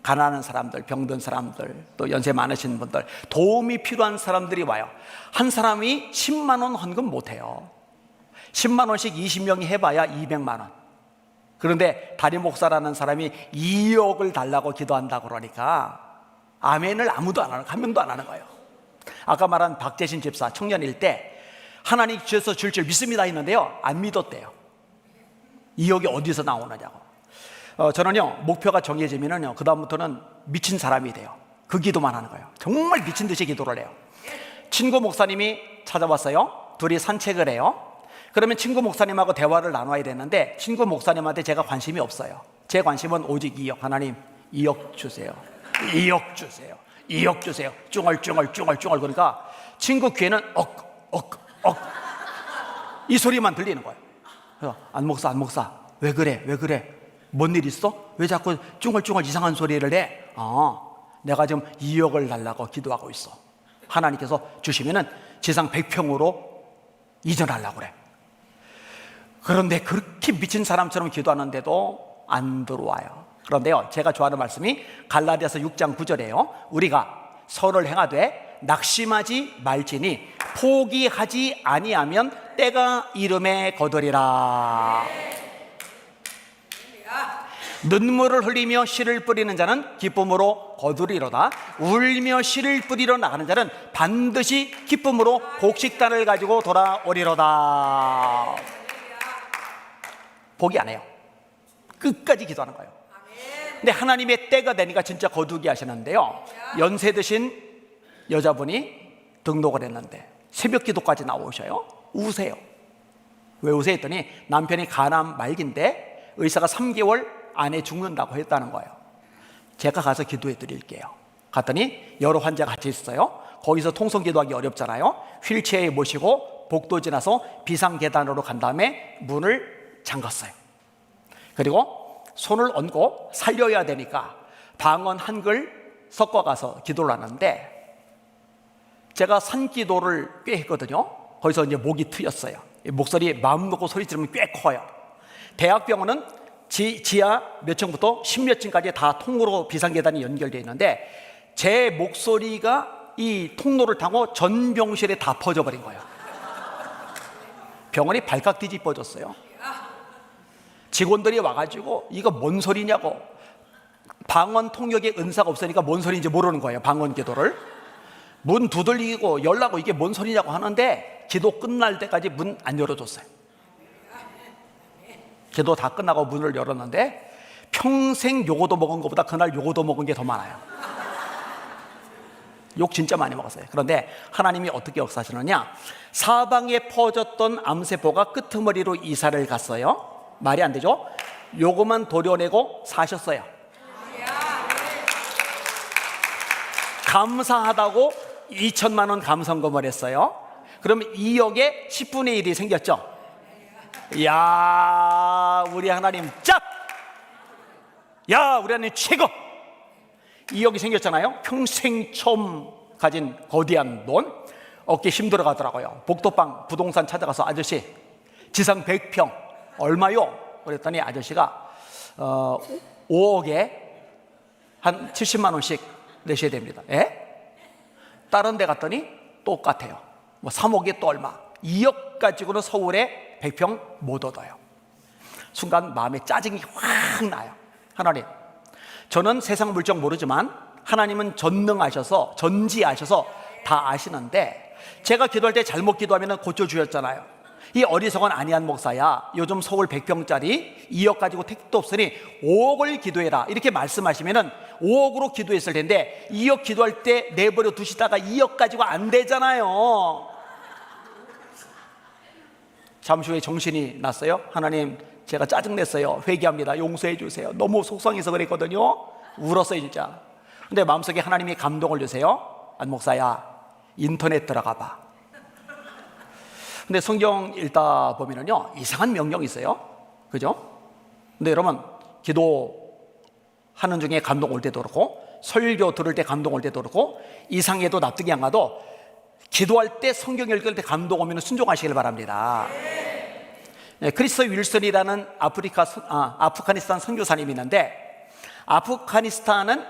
가난한 사람들, 병든 사람들, 또 연세 많으신 분들, 도움이 필요한 사람들이 와요. 한 사람이 10만 원 헌금 못 해요. 10만 원씩 20명이 해봐야 200만 원. 그런데 담임 목사라는 사람이 2억을 달라고 기도한다고 그러니까 아멘을 아무도 안 하는, 한 명도 안 하는 거예요. 아까 말한 박재신 집사 청년일 때 하나님 주셔서 줄 줄 믿습니다 했는데요, 안 믿었대요. 2억이 어디서 나오느냐고. 저는요, 목표가 정해지면은요, 그 다음부터는 미친 사람이 돼요. 그 기도만 하는 거예요. 정말 미친 듯이 기도를 해요. 친구 목사님이 찾아왔어요. 둘이 산책을 해요. 그러면 친구 목사님하고 대화를 나눠야 되는데 친구 목사님한테 제가 관심이 없어요. 제 관심은 오직 2억. 하나님, 2억 주세요. 2억 주세요. 2억 주세요. 쭝얼쭝얼 그러니까 친구 귀에는 억 이 소리만 들리는 거예요. 그래서 안 목사 왜 그래 뭔 일 있어? 왜 자꾸 쭝얼쭝얼 이상한 소리를 해? 내가 지금 2억을 달라고 기도하고 있어. 하나님께서 주시면은 지상 100평으로 이전하려고 그래. 그런데 그렇게 미친 사람처럼 기도하는데도 안 들어와요. 그런데요, 제가 좋아하는 말씀이 갈라디아서 6장 9절이에요. 우리가 선을 행하되 낙심하지 말지니 포기하지 아니하면 때가 이름에 거두리라. 눈물을 흘리며 씨를 뿌리는 자는 기쁨으로 거두리로다. 울며 씨를 뿌리러 나가는 자는 반드시 기쁨으로 곡식단을 가지고 돌아오리로다. 포기 안 해요. 끝까지 기도하는 거예요. 근데 하나님의 때가 되니까 진짜 거두게 하시는데요, 연세 드신 여자분이 등록을 했는데 새벽 기도까지 나오셔요. 우세요. 왜 우세요 했더니 남편이 간암 말기인데 의사가 3개월 안에 죽는다고 했다는 거예요. 제가 가서 기도해 드릴게요. 갔더니 여러 환자가 같이 있어요. 거기서 통성 기도하기 어렵잖아요. 휠체어에 모시고 복도 지나서 비상계단으로 간 다음에 문을 잠갔어요. 그리고 손을 얹고 살려야 되니까 방언 한글 섞어가서 기도를 하는데 제가 산기도를 꽤 했거든요. 거기서 이제 목이 트였어요. 목소리 마음 놓고 소리 지르면 꽤 커요. 대학병원은 지하 몇 층부터 10몇 층까지 다 통로로 비상계단이 연결되어 있는데 제 목소리가 이 통로를 타고 전 병실에 다 퍼져버린 거예요. 병원이 발칵 뒤집어졌어요. 직원들이 와가지고 이거 뭔 소리냐고. 방언 통역에 은사가 없으니까 뭔 소리인지 모르는 거예요. 방언 기도를 문 두들리고 열라고 이게 뭔 소리냐고 하는데 기도 끝날 때까지 문 안 열어줬어요. 기도 다 끝나고 문을 열었는데 평생 요거도 먹은 것보다 그날 요거도 먹은 게 더 많아요. 욕 진짜 많이 먹었어요. 그런데 하나님이 어떻게 역사하시느냐, 사방에 퍼졌던 암세포가 끄트머리로 이사를 갔어요. 말이 안 되죠? 요거만 도려내고 사셨어요. 감사하다고 2천만 원 감성금을 했어요. 그러면 2억에 10분의 1이 생겼죠. 이야, 우리 하나님 짭! 야, 우리 하나님 최고! 2억이 생겼잖아요. 평생 처음 가진 거대한 돈. 어깨 힘들어 가더라고요. 복도방 부동산 찾아가서 아저씨 지상 100평 얼마요? 그랬더니 아저씨가 5억에 한 70만 원씩 내셔야 됩니다. 예? 다른 데 갔더니 똑같아요. 뭐 3억에 또 얼마, 2억 가지고는 서울에 100평 못 얻어요. 순간 마음에 짜증이 확 나요. 하나님, 저는 세상 물정 모르지만 하나님은 전능하셔서 전지하셔서 다 아시는데 제가 기도할 때 잘못 기도하면 고쳐주셨잖아요. 이 어리석은 아니한 목사야, 요즘 서울 100평짜리 2억 가지고 택도 없으니 5억을 기도해라 이렇게 말씀하시면 5억으로 기도했을 텐데 2억 기도할 때 내버려 두시다가 2억 가지고 안 되잖아요. 잠시 후에 정신이 났어요. 하나님, 제가 짜증냈어요. 회개합니다. 용서해 주세요. 너무 속상해서 그랬거든요. 울었어요 진짜. 근데 마음속에 하나님이 감동을 주세요. 안 목사야, 인터넷 들어가 봐. 근데 성경 읽다 보면은요, 이상한 명령이 있어요. 그죠? 근데 여러분, 기도하는 중에 감동 올 때도 그렇고, 설교 들을 때 감동 올 때도 그렇고, 이상해도 납득이 안 가도 기도할 때, 성경 읽을 때 감동 오면 순종하시길 바랍니다. 네, 크리스 윌슨이라는 아프가니스탄 선교사님이 있는데, 아프가니스탄은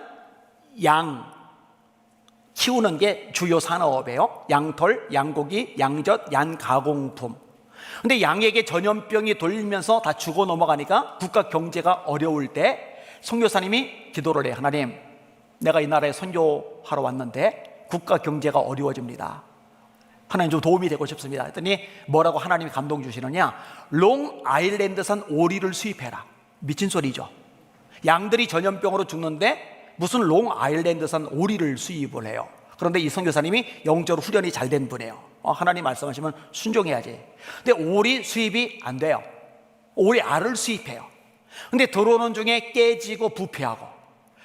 양 키우는 게 주요 산업이에요. 양털, 양고기, 양젓, 양가공품. 근데 양에게 전염병이 돌면서 다 죽어 넘어가니까 국가 경제가 어려울 때 선교사님이 기도를 해요. 하나님, 내가 이 나라에 선교하러 왔는데 국가 경제가 어려워집니다. 하나님 좀 도움이 되고 싶습니다. 했더니 뭐라고 하나님이 감동 주시느냐, 롱아일랜드산 오리를 수입해라. 미친 소리죠. 양들이 전염병으로 죽는데 무슨 롱아일랜드산 오리를 수입을 해요. 그런데 이 선교사님이 영적으로 훈련이 잘 된 분이에요. 하나님 말씀하시면 순종해야지. 근데 오리 수입이 안 돼요. 오리 알을 수입해요. 근데 들어오는 중에 깨지고 부패하고,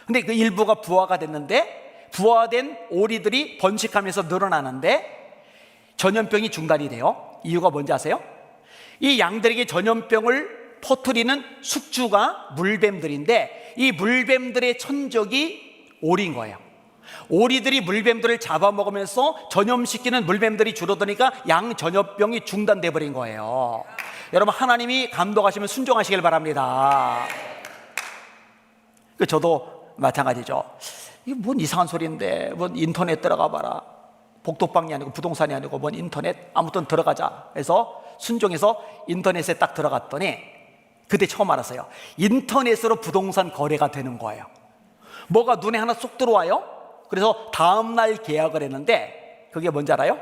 근데 그 일부가 부화가 됐는데 부화된 오리들이 번식하면서 늘어나는데 전염병이 중단이 돼요. 이유가 뭔지 아세요? 이 양들에게 전염병을 퍼뜨리는 숙주가 물뱀들인데 이 물뱀들의 천적이 오리인 거예요. 오리들이 물뱀들을 잡아먹으면서 전염시키는 물뱀들이 줄어드니까 양 전염병이 중단돼 버린 거예요. 여러분, 하나님이 감동하시면 순종하시길 바랍니다. 저도 마찬가지죠. 이게 뭔 이상한 소리인데, 뭔 인터넷 들어가 봐라. 복도방이 아니고 부동산이 아니고 뭔 인터넷, 아무튼 들어가자 해서 순종해서 인터넷에 딱 들어갔더니 그때 처음 알았어요. 인터넷으로 부동산 거래가 되는 거예요. 뭐가 눈에 하나 쏙 들어와요. 그래서 다음날 계약을 했는데 그게 뭔지 알아요?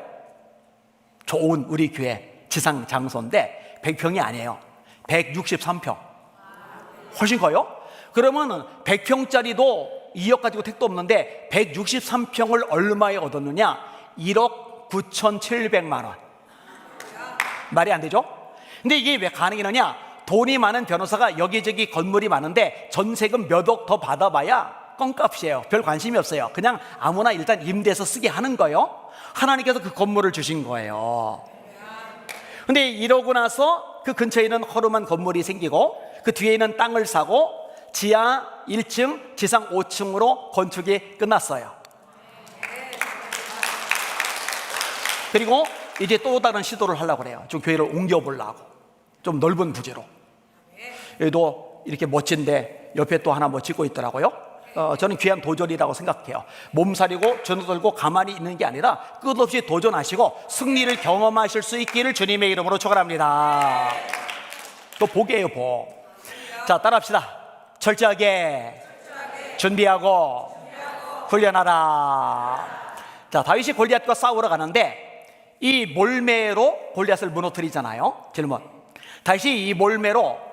좋은 우리 교회 지상 장소인데 100평이 아니에요. 163평. 훨씬 커요. 그러면 100평짜리도 2억 가지고 택도 없는데 163평을 얼마에 얻었느냐? 1억 9,700만 원. 말이 안 되죠? 근데 이게 왜 가능이냐? 돈이 많은 변호사가 여기저기 건물이 많은데 전세금 몇 억 더 받아봐야 껌값이에요. 별 관심이 없어요. 그냥 아무나 일단 임대해서 쓰게 하는 거예요. 하나님께서 그 건물을 주신 거예요. 근데 이러고 나서 그 근처에 있는 허름한 건물이 생기고 그 뒤에 있는 땅을 사고 지하 1층, 지상 5층으로 건축이 끝났어요. 그리고 이제 또 다른 시도를 하려고 그래요. 좀 교회를 옮겨보려고. 좀 넓은 부지로. 여기도 이렇게 멋진데 옆에 또 하나 뭐 짓고 있더라고요. 저는 귀한 도전이라고 생각해요. 몸살이고 전도 들고 가만히 있는 게 아니라 끝없이 도전하시고 승리를 경험하실 수 있기를 주님의 이름으로 축원합니다. 또 복이에요, 복. 자, 따라합시다. 철저하게 준비하고 훈련하라. 자, 다윗이 골리앗과 싸우러 가는데 이 몰매로 골리앗을 무너뜨리잖아요. 질문. 다윗이 이 몰매로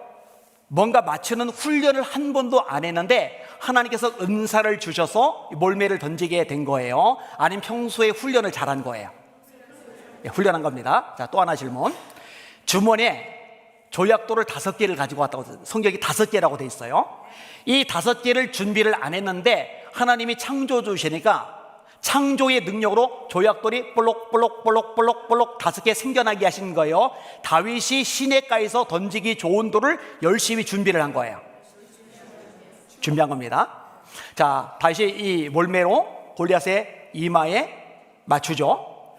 뭔가 맞추는 훈련을 한 번도 안 했는데 하나님께서 은사를 주셔서 몰매를 던지게 된 거예요? 아니면 평소에 훈련을 잘한 거예요? 네, 훈련한 겁니다. 자, 또 하나 질문. 주머니에 조약돌을 5개를 가지고 왔다고, 성경이 5개라고 돼 있어요. 이 5개를 준비를 안 했는데 하나님이 창조 주시니까 창조의 능력으로 조약돌이 볼록 5개 생겨나게 하신 거예요. 다윗이 시냇가에서 던지기 좋은 돌을 열심히 준비를 한 거예요. 준비한 겁니다. 자, 다윗이 이 몰매로 골리앗의 이마에 맞추죠.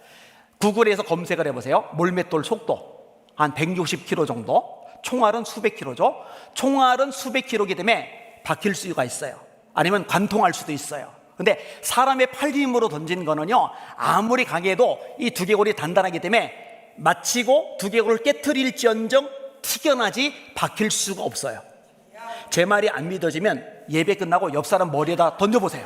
구글에서 검색을 해보세요. 몰맷돌 속도 한 160km 정도, 총알은 수백 킬로죠. 총알은 수백 킬로이기 때문에 박힐 수가 있어요. 아니면 관통할 수도 있어요. 근데 사람의 팔 힘으로 던진 거는요, 아무리 강해도 이 두개골이 단단하기 때문에 마치고 두개골을 깨트릴지언정 튀겨나지 박힐 수가 없어요. 제 말이 안 믿어지면 예배 끝나고 옆 사람 머리에다 던져보세요.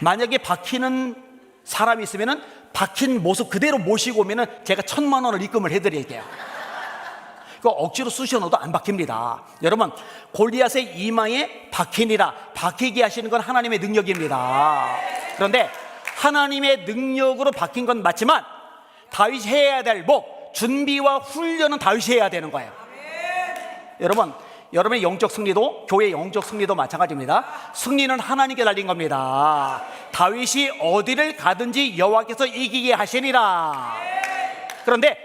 만약에 박히는 사람이 있으면 박힌 모습 그대로 모시고 오면 제가 1,000만 원을 입금을 해드릴게요. 그거 억지로 쑤셔넣어도 안 박힙니다. 여러분, 골리앗의 이마에 박히니라, 박히게 하시는 건 하나님의 능력입니다. 그런데 하나님의 능력으로 박힌 건 맞지만 다윗이 해야 될 준비와 훈련은 다윗이 해야 되는 거예요. 여러분, 여러분의 영적 승리도, 교회의 영적 승리도 마찬가지입니다. 승리는 하나님께 달린 겁니다. 다윗이 어디를 가든지 여호와께서 이기게 하시니라. 그런데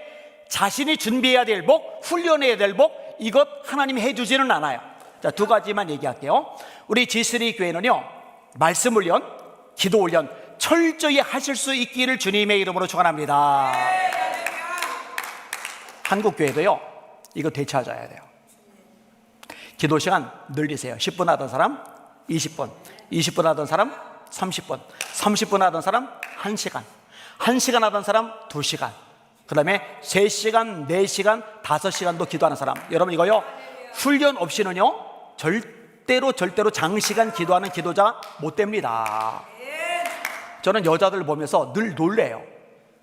자신이 준비해야 될 훈련해야 될 이것 하나님이 해주지는 않아요. 자, 두 가지만 얘기할게요. 우리 G3 교회는요, 말씀 훈련, 기도 훈련 철저히 하실 수 있기를 주님의 이름으로 축원합니다. 한국 교회도요, 이거 되찾아야 돼요. 기도 시간 늘리세요. 10분 하던 사람 20분, 20분 하던 사람 30분, 30분 하던 사람 1시간, 1시간 하던 사람 2시간, 그 다음에 3시간, 4시간, 5시간도 기도하는 사람. 여러분, 이거요, 훈련 없이는요 절대로 장시간 기도하는 기도자 못 됩니다. 저는 여자들 보면서 늘 놀래요.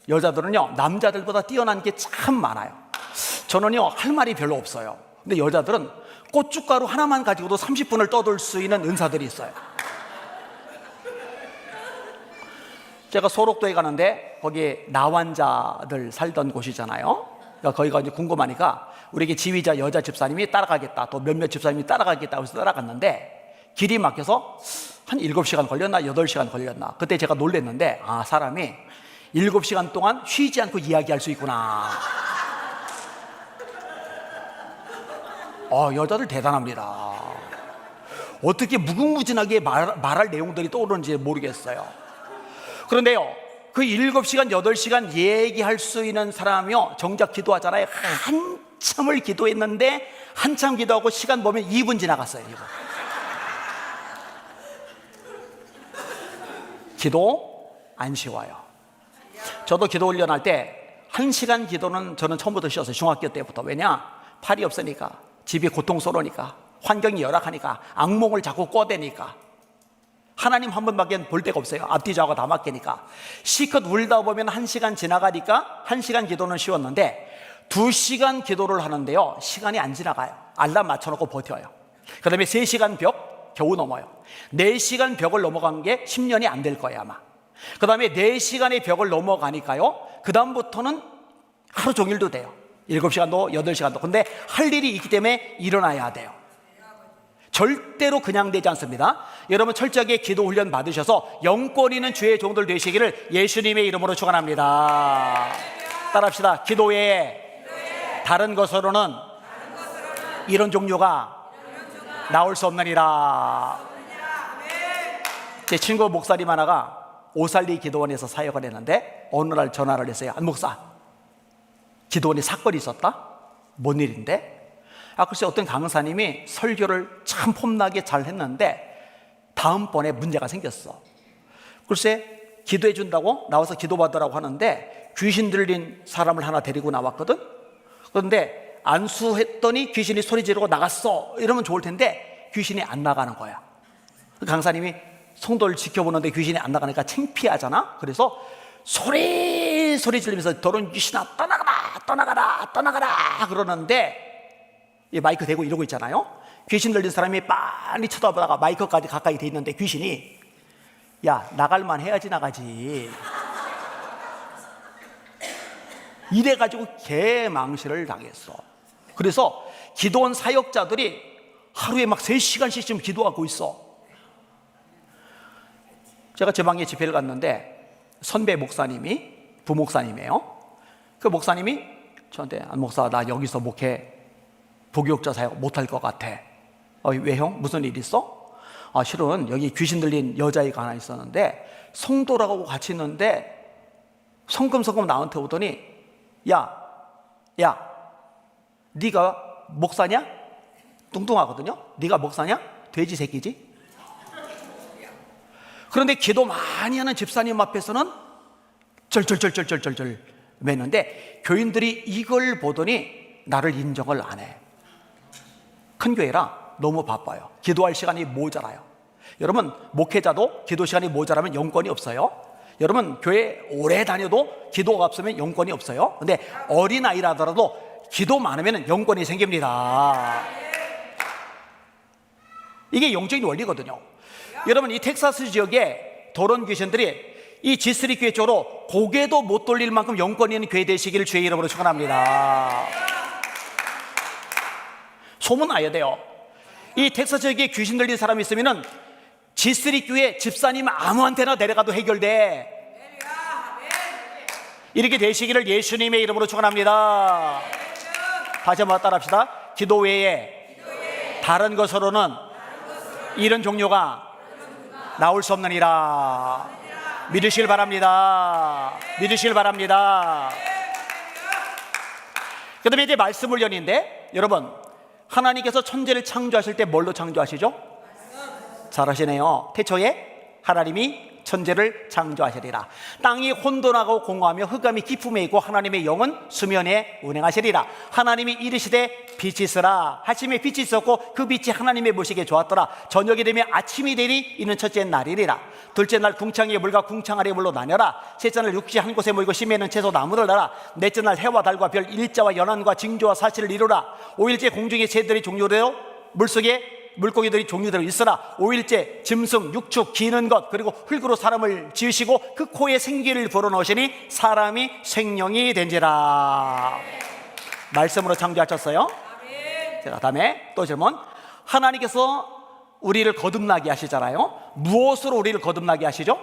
여자들은요 남자들보다 뛰어난 게 참 많아요. 저는요 할 말이 별로 없어요. 근데 여자들은 고춧가루 하나만 가지고도 30분을 떠들 수 있는 은사들이 있어요. 제가 소록도에 가는데 거기 나환자들 살던 곳이잖아요. 그러니까 거기가 이제 궁금하니까 우리에게 지휘자 여자 집사님이 따라가겠다, 또 몇몇 집사님이 따라가겠다 해서 따라갔는데 길이 막혀서 한 7시간 걸렸나 8시간 걸렸나. 그때 제가 놀랬는데, 아, 사람이 7시간 동안 쉬지 않고 이야기할 수 있구나. 여자들 대단합니다. 어떻게 무궁무진하게 말할 내용들이 떠오르는지 모르겠어요. 그런데요, 그 7시간, 8시간 얘기할 수 있는 사람이요, 정작 기도하잖아요. 한참을 기도했는데, 한참 기도하고 시간 보면 2분 지나갔어요. 2분. 기도 안 쉬워요. 저도 기도 훈련할 때 1시간 기도는 저는 처음부터 쉬었어요. 중학교 때부터. 왜냐? 팔이 없으니까, 집이 고통스러우니까, 환경이 열악하니까, 악몽을 자꾸 꿔대니까, 하나님 한 번밖에 볼 데가 없어요. 앞뒤 좌우가 다 맡기니까. 시컷 울다 보면 1시간 지나가니까 1시간 기도는 쉬웠는데 2시간 기도를 하는데요, 시간이 안 지나가요. 알람 맞춰놓고 버텨요. 그 다음에 3시간 벽 겨우 넘어요. 4시간 벽을 넘어간 게 10년이 안 될 거예요, 아마. 그 다음에 4시간의 벽을 넘어가니까요, 그 다음부터는 하루 종일도 돼요. 7시간도 8시간도. 근데 할 일이 있기 때문에 일어나야 돼요. 절대로 그냥 되지 않습니다. 여러분, 철저하게 기도 훈련 받으셔서 영권 있는 주의 종들 되시기를 예수님의 이름으로 축원합니다. 따라합시다. 기도 외에 다른 것으로는 이런 종류가 나올 수 없느니라. 제 친구 목사님 하나가 오살리 기도원에서 사역을 했는데 어느 날 전화를 했어요. 목사, 기도원에 사건이 있었다? 뭔 일인데? 글쎄 어떤 강사님이 설교를 참 폼나게 잘 했는데 다음번에 문제가 생겼어. 글쎄 기도해 준다고 나와서 기도받으라고 하는데 귀신 들린 사람을 하나 데리고 나왔거든. 그런데 안수했더니 귀신이 소리 지르고 나갔어. 이러면 좋을 텐데 귀신이 안 나가는 거야. 강사님이 성도를 지켜보는데 귀신이 안 나가니까 창피하잖아. 그래서 소리 지르면서 더러운 귀신아 떠나가라 그러는데 이 마이크 대고 이러고 있잖아요. 귀신 들린 사람이 빤히 쳐다보다가 마이크까지 가까이 돼 있는데 귀신이, 야, 나갈만 해야지 나가지. 이래가지고 개망신을 당했어. 그래서 기도원 사역자들이 하루에 막 3시간씩 지금 기도하고 있어. 제가 제 방에 집회를 갔는데 선배 목사님이, 부목사님이에요. 그 목사님이 저한테, 목사, 나 여기서 목회 부교육자 사역 못할 것 같아. 왜 형? 무슨 일 있어? 실은 여기 귀신 들린 여자애가 하나 있었는데 성도라고 같이 있는데 성금성금 나한테 오더니, 야, 야, 네가 목사냐? 뚱뚱하거든요. 네가 목사냐? 돼지 새끼지. 그런데 기도 많이 하는 집사님 앞에서는 절절절절절절절 매는데 교인들이 이걸 보더니 나를 인정을 안 해. 큰 교회라 너무 바빠요. 기도할 시간이 모자라요. 여러분, 목회자도 기도 시간이 모자라면 영권이 없어요. 여러분, 교회 오래 다녀도 기도가 없으면 영권이 없어요. 근데 어린아이라더라도 기도 많으면 영권이 생깁니다. 이게 영적인 원리거든요. 여러분, 이 텍사스 지역에 도론 귀신들이 이 G3 교회 쪽으로 고개도 못 돌릴 만큼 영권이 있는 교회 되시기를 주의 이름으로 축원합니다. 소문나야 돼요. 이 텍사스 지역에 귀신 들린 사람이 있으면은 G3 교회 집사님 아무한테나 데려가도 해결돼. 이렇게 되시기를 예수님의 이름으로 축원합니다. 다시 한번 따라합시다. 기도 외에 다른 것으로는 이런 종류가 나올 수 없느니라. 믿으시길 바랍니다. 믿으시길 바랍니다. 그 다음에 이제 말씀 훈련인데, 여러분, 하나님께서 천지를 창조하실 때 뭘로 창조하시죠? 잘하시네요. 태초에 하나님이 천지를 창조하시리라. 땅이 혼돈하고 공허하며 흑암이 깊음에 있고 하나님의 영은 수면에 운행하시리라. 하나님이 이르시되 빛이 있으라 하시며 빛이 있었고 그 빛이 하나님의 보시기에 좋았더라. 저녁이 되면 아침이 되니 이는 첫째 날이리라. 둘째 날 궁창의 물과 궁창 아래 물로 나뉘어라. 셋째 날 육지 한 곳에 모이고 심에는 채소 나무를 달아. 넷째 날 해와 달과 별 일자와 연한과 징조와 사실을 이루라. 5일째 공중의 새들이 종류대로 물속에 물고기들이 종류대로 있으라. 5일째 짐승, 육축, 기는 것 그리고 흙으로 사람을 지으시고 그 코에 생기를 불어넣으시니 사람이 생명이 된지라. 말씀으로 창조하셨어요. 자, 다음에 또 질문. 하나님께서 우리를 거듭나게 하시잖아요. 무엇으로 우리를 거듭나게 하시죠?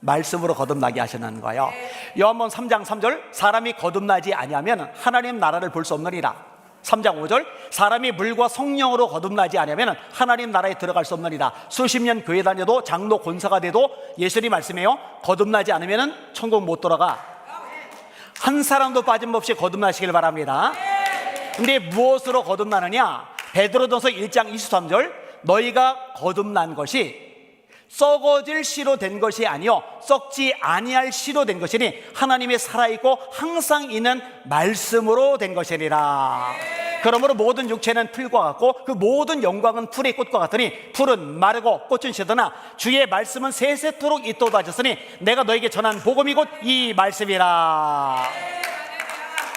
말씀으로 거듭나게 하시는 거예요. 요한복음 3장 3절 사람이 거듭나지 아니하면 하나님 나라를 볼 수 없느니라. 3장 5절 사람이 물과 성령으로 거듭나지 않으면 하나님 나라에 들어갈 수 없느니라. 수십 년 교회 다녀도 장로 권사가 돼도 예수님 말씀해요. 거듭나지 않으면 천국 못 돌아가. 한 사람도 빠짐없이 거듭나시길 바랍니다. 근데 무엇으로 거듭나느냐? 베드로전서 1장 23절 너희가 거듭난 것이 썩어질 씨로 된 것이 아니요 썩지 아니할 씨로 된 것이니 하나님의 살아있고 항상 있는 말씀으로 된 것이니라. 그러므로 모든 육체는 풀과 같고 그 모든 영광은 풀의 꽃과 같으니 풀은 마르고 꽃은 시드나 주의 말씀은 세세토록 있도다 하셨으니 내가 너에게 전한 복음이 곧 이 말씀이라.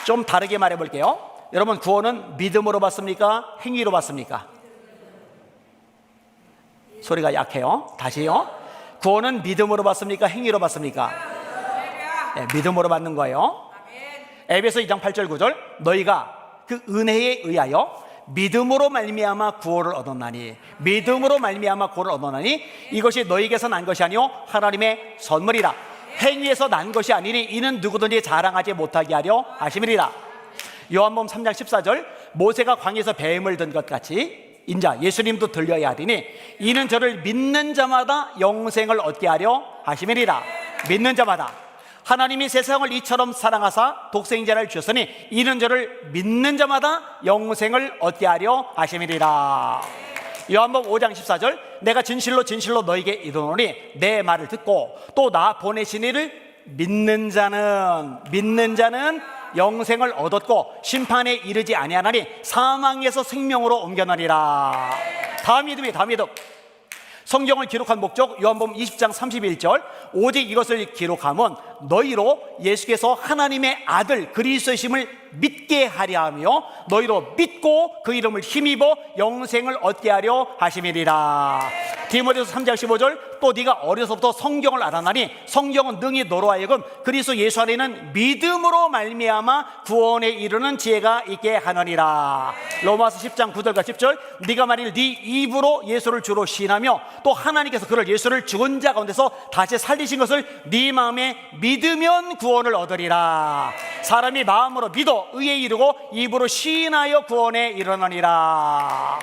좀 다르게 말해 볼게요. 여러분, 구원은 믿음으로 받습니까? 행위로 받습니까? 소리가 약해요. 다시요. 구원은 믿음으로 받습니까? 행위로 받습니까? 네, 믿음으로 받는 거예요. 에베소 2장 8절 9절 너희가 그 은혜에 의하여 믿음으로 말미암아 구원을 얻었나니 믿음으로 말미암아 구원을 얻었나니 이것이 너희에게서 난 것이 아니요 하나님의 선물이라. 행위에서 난 것이 아니니 이는 누구든지 자랑하지 못하게 하려 하심이리라. 요한복음 3장 14절 모세가 광야에서 뱀을 든 것 같이 인자 예수님도 들려야 하리니 이는 저를 믿는 자마다 영생을 얻게 하려 하심이리라. 믿는 자마다. 하나님이 세상을 이처럼 사랑하사 독생자를 주셨으니 이는 저를 믿는 자마다 영생을 얻게 하려 하심이리라. 요한복음 5장 14절 내가 진실로 진실로 너에게 이르노니 내 말을 듣고 또 나 보내신 이를 믿는 자는 영생을 얻었고 심판에 이르지 아니하나니 사망에서 생명으로 옮겨나리라. 다 믿음이 다 믿음. 성경을 기록한 목적 요한복음 20장 31절 오직 이것을 기록함은 너희로 예수께서 하나님의 아들 그리스도이심을 믿게 하려 하며 너희로 믿고 그 이름을 힘입어 영생을 얻게 하려 하심이리라. 디모데후서 3장 15절 또 네가 어려서부터 성경을 알아나니 성경은 능히 너로 하여금 그리스도 예수 안에는 믿음으로 말미암아 구원에 이르는 지혜가 있게 하느니라. 로마서 10장 9절과 10절 네가 만일 네 입으로 예수를 주로 시인하며 또 하나님께서 그를 예수를 죽은 자 가운데서 다시 살리신 것을 네 마음에 믿으면 구원을 얻으리라. 사람이 마음으로 믿어 의에 이르고 입으로 시인하여 구원에 이르느니라.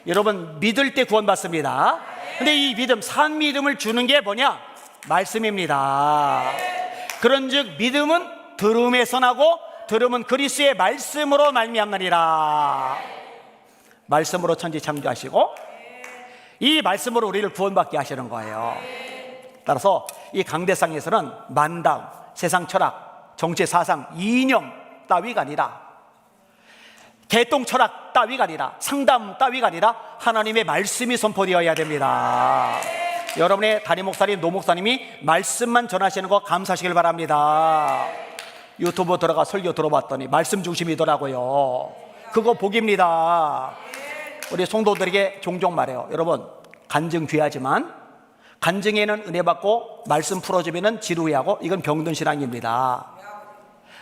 여러분 믿을 때 구원받습니다. 근데 이 믿음, 산 믿음을 주는 게 뭐냐? 말씀입니다. 그런즉 믿음은 들음에서 나고 들음은 그리스도의 말씀으로 말미암느니라. 말씀으로 천지 창조하시고 이 말씀으로 우리를 구원받게 하시는 거예요. 따라서 이 강대상에서는 만당, 세상 철학, 정치 사상, 이념 따위가 아니라, 개똥 철학 따위가 아니라, 상담 따위가 아니라 하나님의 말씀이 선포되어야 됩니다. 여러분의 담임 목사님, 노 목사님이 말씀만 전하시는 거 감사하시길 바랍니다. 유튜브 들어가 설교 들어봤더니 말씀 중심이더라고요. 그거 복입니다. 우리 성도들에게 종종 말해요. 여러분, 간증 귀하지만 간증에는 은혜 받고 말씀 풀어주면 지루해하고, 이건 병든 신앙입니다.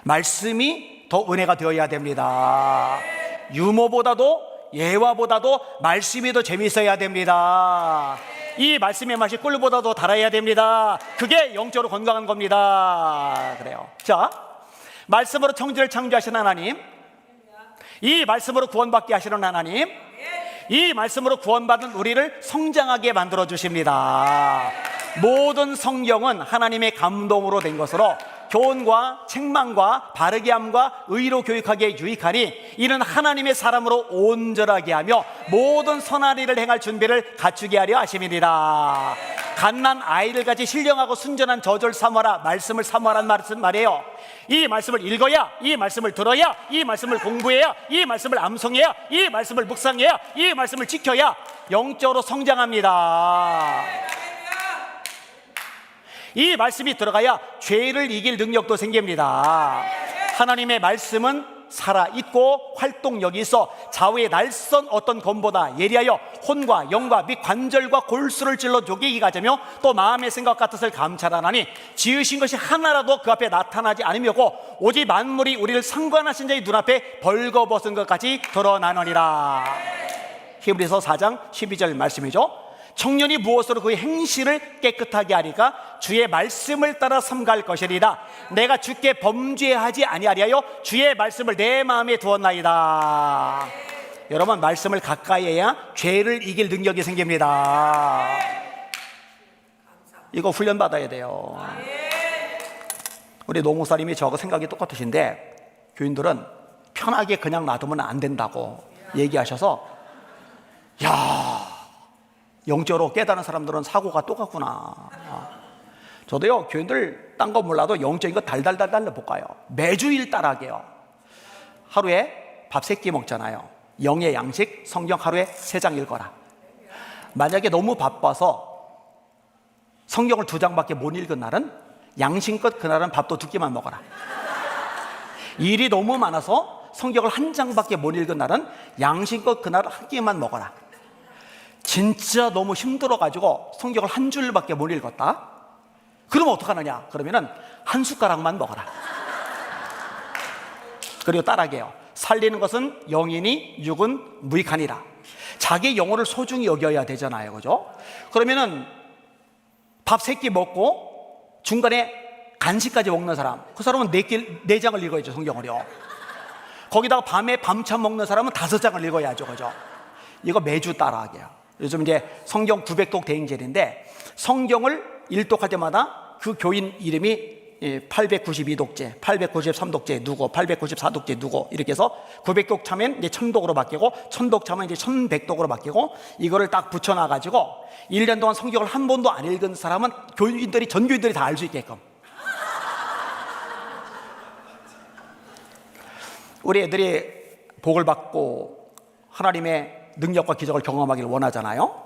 말씀이 더 은혜가 되어야 됩니다. 유머보다도, 예화보다도 말씀이 더 재미있어야 됩니다. 이 말씀의 맛이 꿀보다도 달아야 됩니다. 그게 영적으로 건강한 겁니다. 그래요. 자, 말씀으로 천지를 창조하신 하나님, 이 말씀으로 구원받게 하시는 하나님, 이 말씀으로 구원받은 우리를 성장하게 만들어 주십니다. 모든 성경은 하나님의 감동으로 된 것으로 교훈과 책망과 바르게 함과 의로 교육하기에 유익하니, 이는 하나님의 사람으로 온전하게 하며 모든 선한 일을 행할 준비를 갖추게 하려 하심이니라. 갓난 아이를 같이 신령하고 순전한 저절 사모하라, 말씀을 사모하라는 말이에요. 이 말씀을 읽어야, 이 말씀을 들어야, 이 말씀을 공부해야, 이 말씀을 암송해야, 이 말씀을 묵상해야, 이 말씀을 지켜야 영적으로 성장합니다. 이 말씀이 들어가야 죄를 이길 능력도 생깁니다. 하나님의 말씀은 살아있고 활동력이 있어 좌우의 날선 어떤 검보다 예리하여 혼과 영과 및 관절과 골수를 찔러 쪼개기가 하며 또 마음의 생각 같은 것을 감찰하나니 지으신 것이 하나라도 그 앞에 나타나지 않으며고 오직 만물이 우리를 상관하신 자의 눈앞에 벌거벗은 것까지 드러나느니라. 히브리서 4장 12절 말씀이죠. 청년이 무엇으로 그의 행실을 깨끗하게 하리까? 주의 말씀을 따라 삼갈 것이리라. 내가 주께 범죄하지 아니하리하여 주의 말씀을 내 마음에 두었나이다. 여러분, 말씀을 가까이 해야 죄를 이길 능력이 생깁니다. 이거 훈련 받아야 돼요. 우리 노 목사님이 저하고 생각이 똑같으신데, 교인들은 편하게 그냥 놔두면 안 된다고 얘기하셔서, 야, 영적으로 깨달은 사람들은 사고가 똑같구나. 저도요, 교인들 딴 거 몰라도 영적인 거 달달달달 볶아요. 매주 일 따라하게요. 하루에 밥 3끼 먹잖아요. 영의 양식, 성경 하루에 3장 읽어라. 만약에 너무 바빠서 성경을 2장밖에 못 읽은 날은 양심껏 그날은 밥도 2끼만 먹어라. 일이 너무 많아서 성경을 1장밖에 못 읽은 날은 양심껏 그날 1끼만 먹어라. 진짜 너무 힘들어가지고 성경을 1줄밖에 못 읽었다? 그러면 어떡하느냐? 그러면은 1숟가락만 먹어라. 그리고 따라하게요. 살리는 것은 영이니 육은 무익하니라. 자기 영혼을 소중히 여겨야 되잖아요. 그죠? 그러면은 밥 3끼 먹고 중간에 간식까지 먹는 사람, 그 사람은 4장을 읽어야죠. 성경을요. 거기다가 밤에 밤참 먹는 사람은 5장을 읽어야죠. 그죠? 이거 매주 따라하게요. 요즘 이제 성경 900독 대행절인데, 성경을 일독할 때마다 그 교인 이름이 892독째, 893독째 누구, 894독째 누구, 이렇게 해서 900독 차면 이제 1000독으로 바뀌고, 1000독 차면 이제 1100독으로 바뀌고, 이거를 딱 붙여놔가지고 1년 동안 성경을 한 번도 안 읽은 사람은 교인들이, 전 교인들이 다 알 수 있게끔. 우리 애들이 복을 받고 하나님의 능력과 기적을 경험하기를 원하잖아요.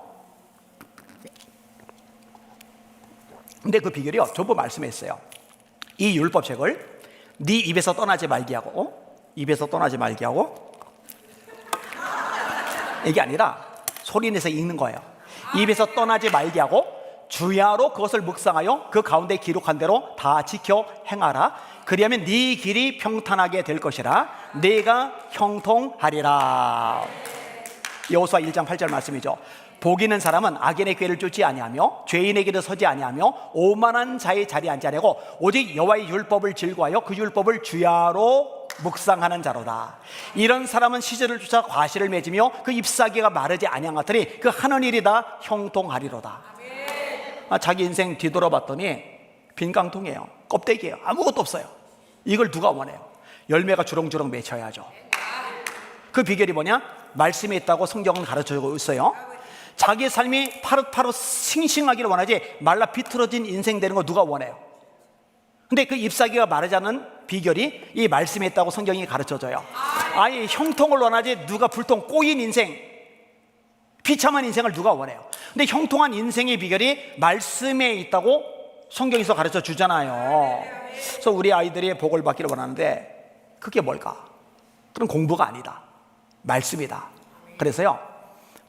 근데 그 비결이요, 전부 말씀했어요. 이 율법책을 네 입에서 떠나지 말게 하고, 입에서 떠나지 말게 하고, 이게 아니라 소리 내서 읽는 거예요. 입에서 떠나지 말게 하고 주야로 그것을 묵상하여 그 가운데 기록한 대로 다 지켜 행하라. 그리하면 네 길이 평탄하게 될 것이라. 네가 형통하리라. 여호수아 1장 8절 말씀이죠. 복 있는 사람은 악인의 꾀를 쫓지 아니하며 죄인의 길을 서지 아니하며 오만한 자의 자리에 앉지 아니하고 오직 여호와의 율법을 즐거워하여 그 율법을 주야로 묵상하는 자로다. 이런 사람은 시절을 쫓아 과실을 맺으며 그 잎사귀가 마르지 아니하더니 그 하는 일이 다 형통하리로다. 자기 인생 뒤돌아봤더니 빈 깡통이에요. 껍데기예요. 아무것도 없어요. 이걸 누가 원해요? 열매가 주렁주렁 맺혀야죠. 그 비결이 뭐냐? 말씀에 있다고 성경은 가르쳐주고 있어요. 자기 삶이 파릇파릇 싱싱하기를 원하지 말라 비틀어진 인생 되는 거 누가 원해요? 근데 그 잎사귀가 마르지 않는 비결이 이 말씀에 있다고 성경이 가르쳐줘요. 아예 형통을 원하지 누가 불통 꼬인 인생, 비참한 인생을 누가 원해요? 근데 형통한 인생의 비결이 말씀에 있다고 성경에서 가르쳐 주잖아요. 그래서 우리 아이들이 복을 받기를 원하는데 그게 뭘까? 그건 공부가 아니다, 말씀이다. 그래서요,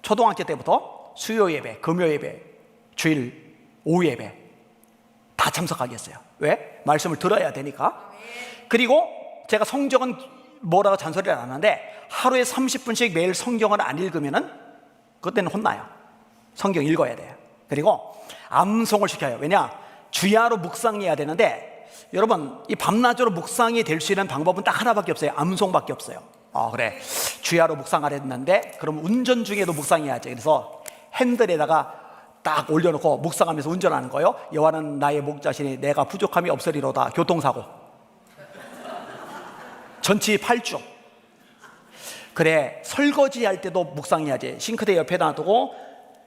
초등학교 때부터 수요 예배, 금요 예배, 주일 오후 예배 다 참석하겠어요. 왜? 말씀을 들어야 되니까. 그리고 제가 성경은 뭐라고 잔소리를 안 하는데 하루에 30분씩 매일 성경을 안 읽으면은 그때는 혼나요. 성경 읽어야 돼요. 그리고 암송을 시켜요. 왜냐? 주야로 묵상해야 되는데 여러분, 이 밤낮으로 묵상이 될 수 있는 방법은 딱 하나밖에 없어요. 암송밖에 없어요. 그래, 주야로 묵상하려 했는데 그럼 운전 중에도 묵상해야지. 그래서 핸들에다가 딱 올려놓고 묵상하면서 운전하는 거예요. 여호와는 나의 목자시니 내가 부족함이 없으리로다. 교통사고 전치 8주. 그래, 설거지 할 때도 묵상해야지. 싱크대 옆에다 놔두고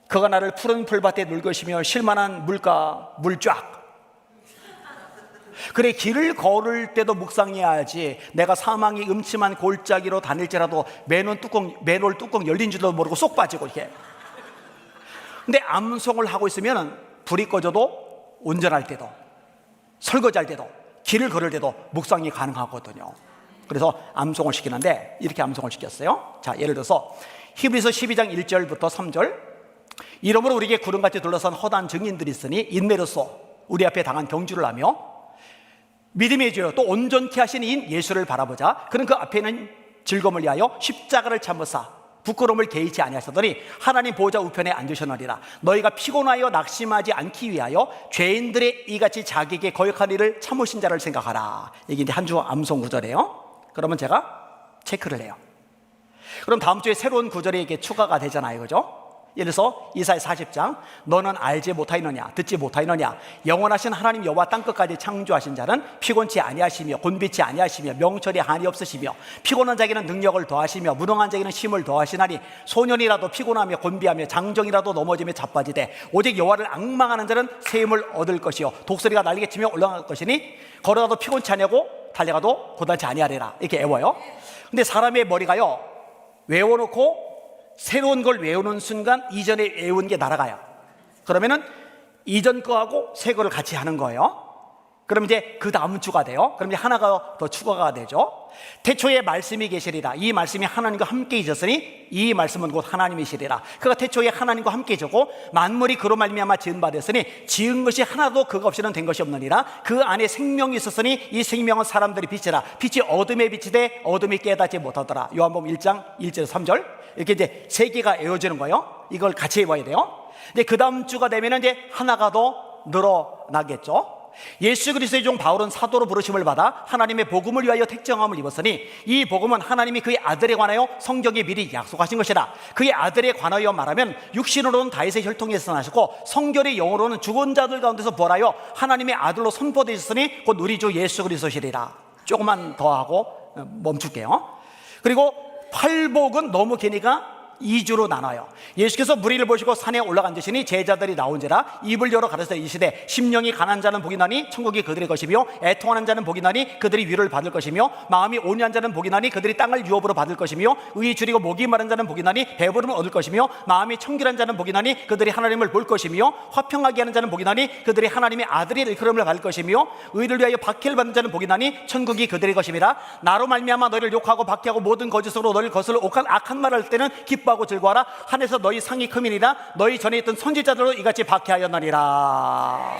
그가 나를 푸른 풀밭에 놀 것이며 쉴만한 물가 물 쫙. 그래, 길을 걸을 때도 묵상해야지. 내가 사망이 음침한 골짜기로 다닐지라도 맨홀 뚜껑 열린 줄도 모르고 쏙 빠지고 이렇게. 근데 암송을 하고 있으면 불이 꺼져도 운전할 때도, 설거지할 때도, 길을 걸을 때도 묵상이 가능하거든요. 그래서 암송을 시키는데 이렇게 암송을 시켰어요. 자, 예를 들어서 히브리서 12장 1절부터 3절. 이러므로 우리에게 구름같이 둘러싼 허다한 증인들이 있으니 인내로써 우리 앞에 당한 경주를 하며 믿음의 주여 또 온전케 하신 이인 예수를 바라보자. 그는 그 앞에는 즐거움을 위하여 십자가를 참으사 부끄러움을 개의치 아니하시더니 하나님 보좌 우편에 앉으셨느니라. 너희가 피곤하여 낙심하지 않기 위하여 죄인들의 이같이 자기에게 거역한 일을 참으신 자를 생각하라. 이게 이제 한 주 암송 구절이에요. 그러면 제가 체크를 해요. 그럼 다음 주에 새로운 구절이 이렇게 추가가 되잖아요, 그죠? 예를 들어서 이사야 40장 너는 알지 못하였느냐, 듣지 못하였느냐, 영원하신 하나님 여호와 땅끝까지 창조하신 자는 피곤치 아니하시며 곤비치 아니하시며 명철이 한이 없으시며 피곤한 자에게는 능력을 더하시며 무능한 자에게는 힘을 더하시나니 소년이라도 피곤하며 곤비하며 장정이라도 넘어지며 자빠지되 오직 여호와를 앙망하는 자는 새 힘을 얻을 것이요 독수리가 날개 치며 올라갈 것이니 걸어가도 피곤치 아니하고 달려가도 고단치 아니하리라. 이렇게 외워요. 근데 사람의 머리가요, 외워놓고 새로운 걸 외우는 순간 이전에 외운 게 날아가요. 그러면은 이전 거하고 새 거를 같이 하는 거예요. 그럼 이제 그 다음 주가 돼요. 그럼 이제 하나가 더 추가가 되죠. 태초에 말씀이 계시리라. 이 말씀이 하나님과 함께 있었으니 이 말씀은 곧 하나님이시리라. 그가 태초에 하나님과 함께 있었고 만물이 그로 말미암아 지은 바 되었으니 지은 것이 하나도 그가 없이는 된 것이 없느니라. 그 안에 생명이 있었으니 이 생명은 사람들의 빛이라. 빛이 어둠에 비치되 어둠이 깨닫지 못하더라. 요한복음 1장 1절 3절. 이렇게 이제 세 개가 이어지는 거예요. 이걸 같이 해봐야 돼요. 근데 그 다음 주가 되면 이제 하나가 더 늘어나겠죠. 예수 그리스도의 종 바울은 사도로 부르심을 받아 하나님의 복음을 위하여 택정함을 입었으니 이 복음은 하나님이 그의 아들에 관하여 성경에 미리 약속하신 것이라. 그의 아들에 관하여 말하면 육신으로는 다윗의 혈통에서 나셨고 성결의 영으로는 죽은 자들 가운데서 부활하여 하나님의 아들로 선포되셨으니 곧 우리 주 예수 그리스도시리라. 조금만 더 하고 멈출게요. 그리고 팔복은 너무 기니까 2주로 나눠요. 예수께서 무리를 보시고 산에 올라앉으시니 제자들이 나온지라 입을 열어 가르쳐 이르시되 심령이 가난한 자는 복이 나니 천국이 그들의 것이며 애통하는 자는 복이 나니 그들이 위로를 받을 것이며 마음이 온유한 자는 복이 나니 그들이 땅을 유업으로 받을 것이며 의에 줄이고 목이 마른 자는 복이 나니 배부름을 얻을 것이며 마음이 청결한 자는 복이 나니 그들이 하나님을 볼 것이며 화평하게 하는 자는 복이 나니 그들이 하나님의 아들의 일컬음을 받을 것이며 의를 위하여 박해를 받는 자는 복이 나니 천국이 그들의 것임이라. 나로 말미암아 너희를 욕하고 박해하고 모든 거짓으로 너희를 거슬러 악한 말을 할 때는 기뻐하고 즐거워하라. 하늘에서 너희 상이 크민이라. 너희 전에 있던 선지자들로 이같이 박해하였나니라.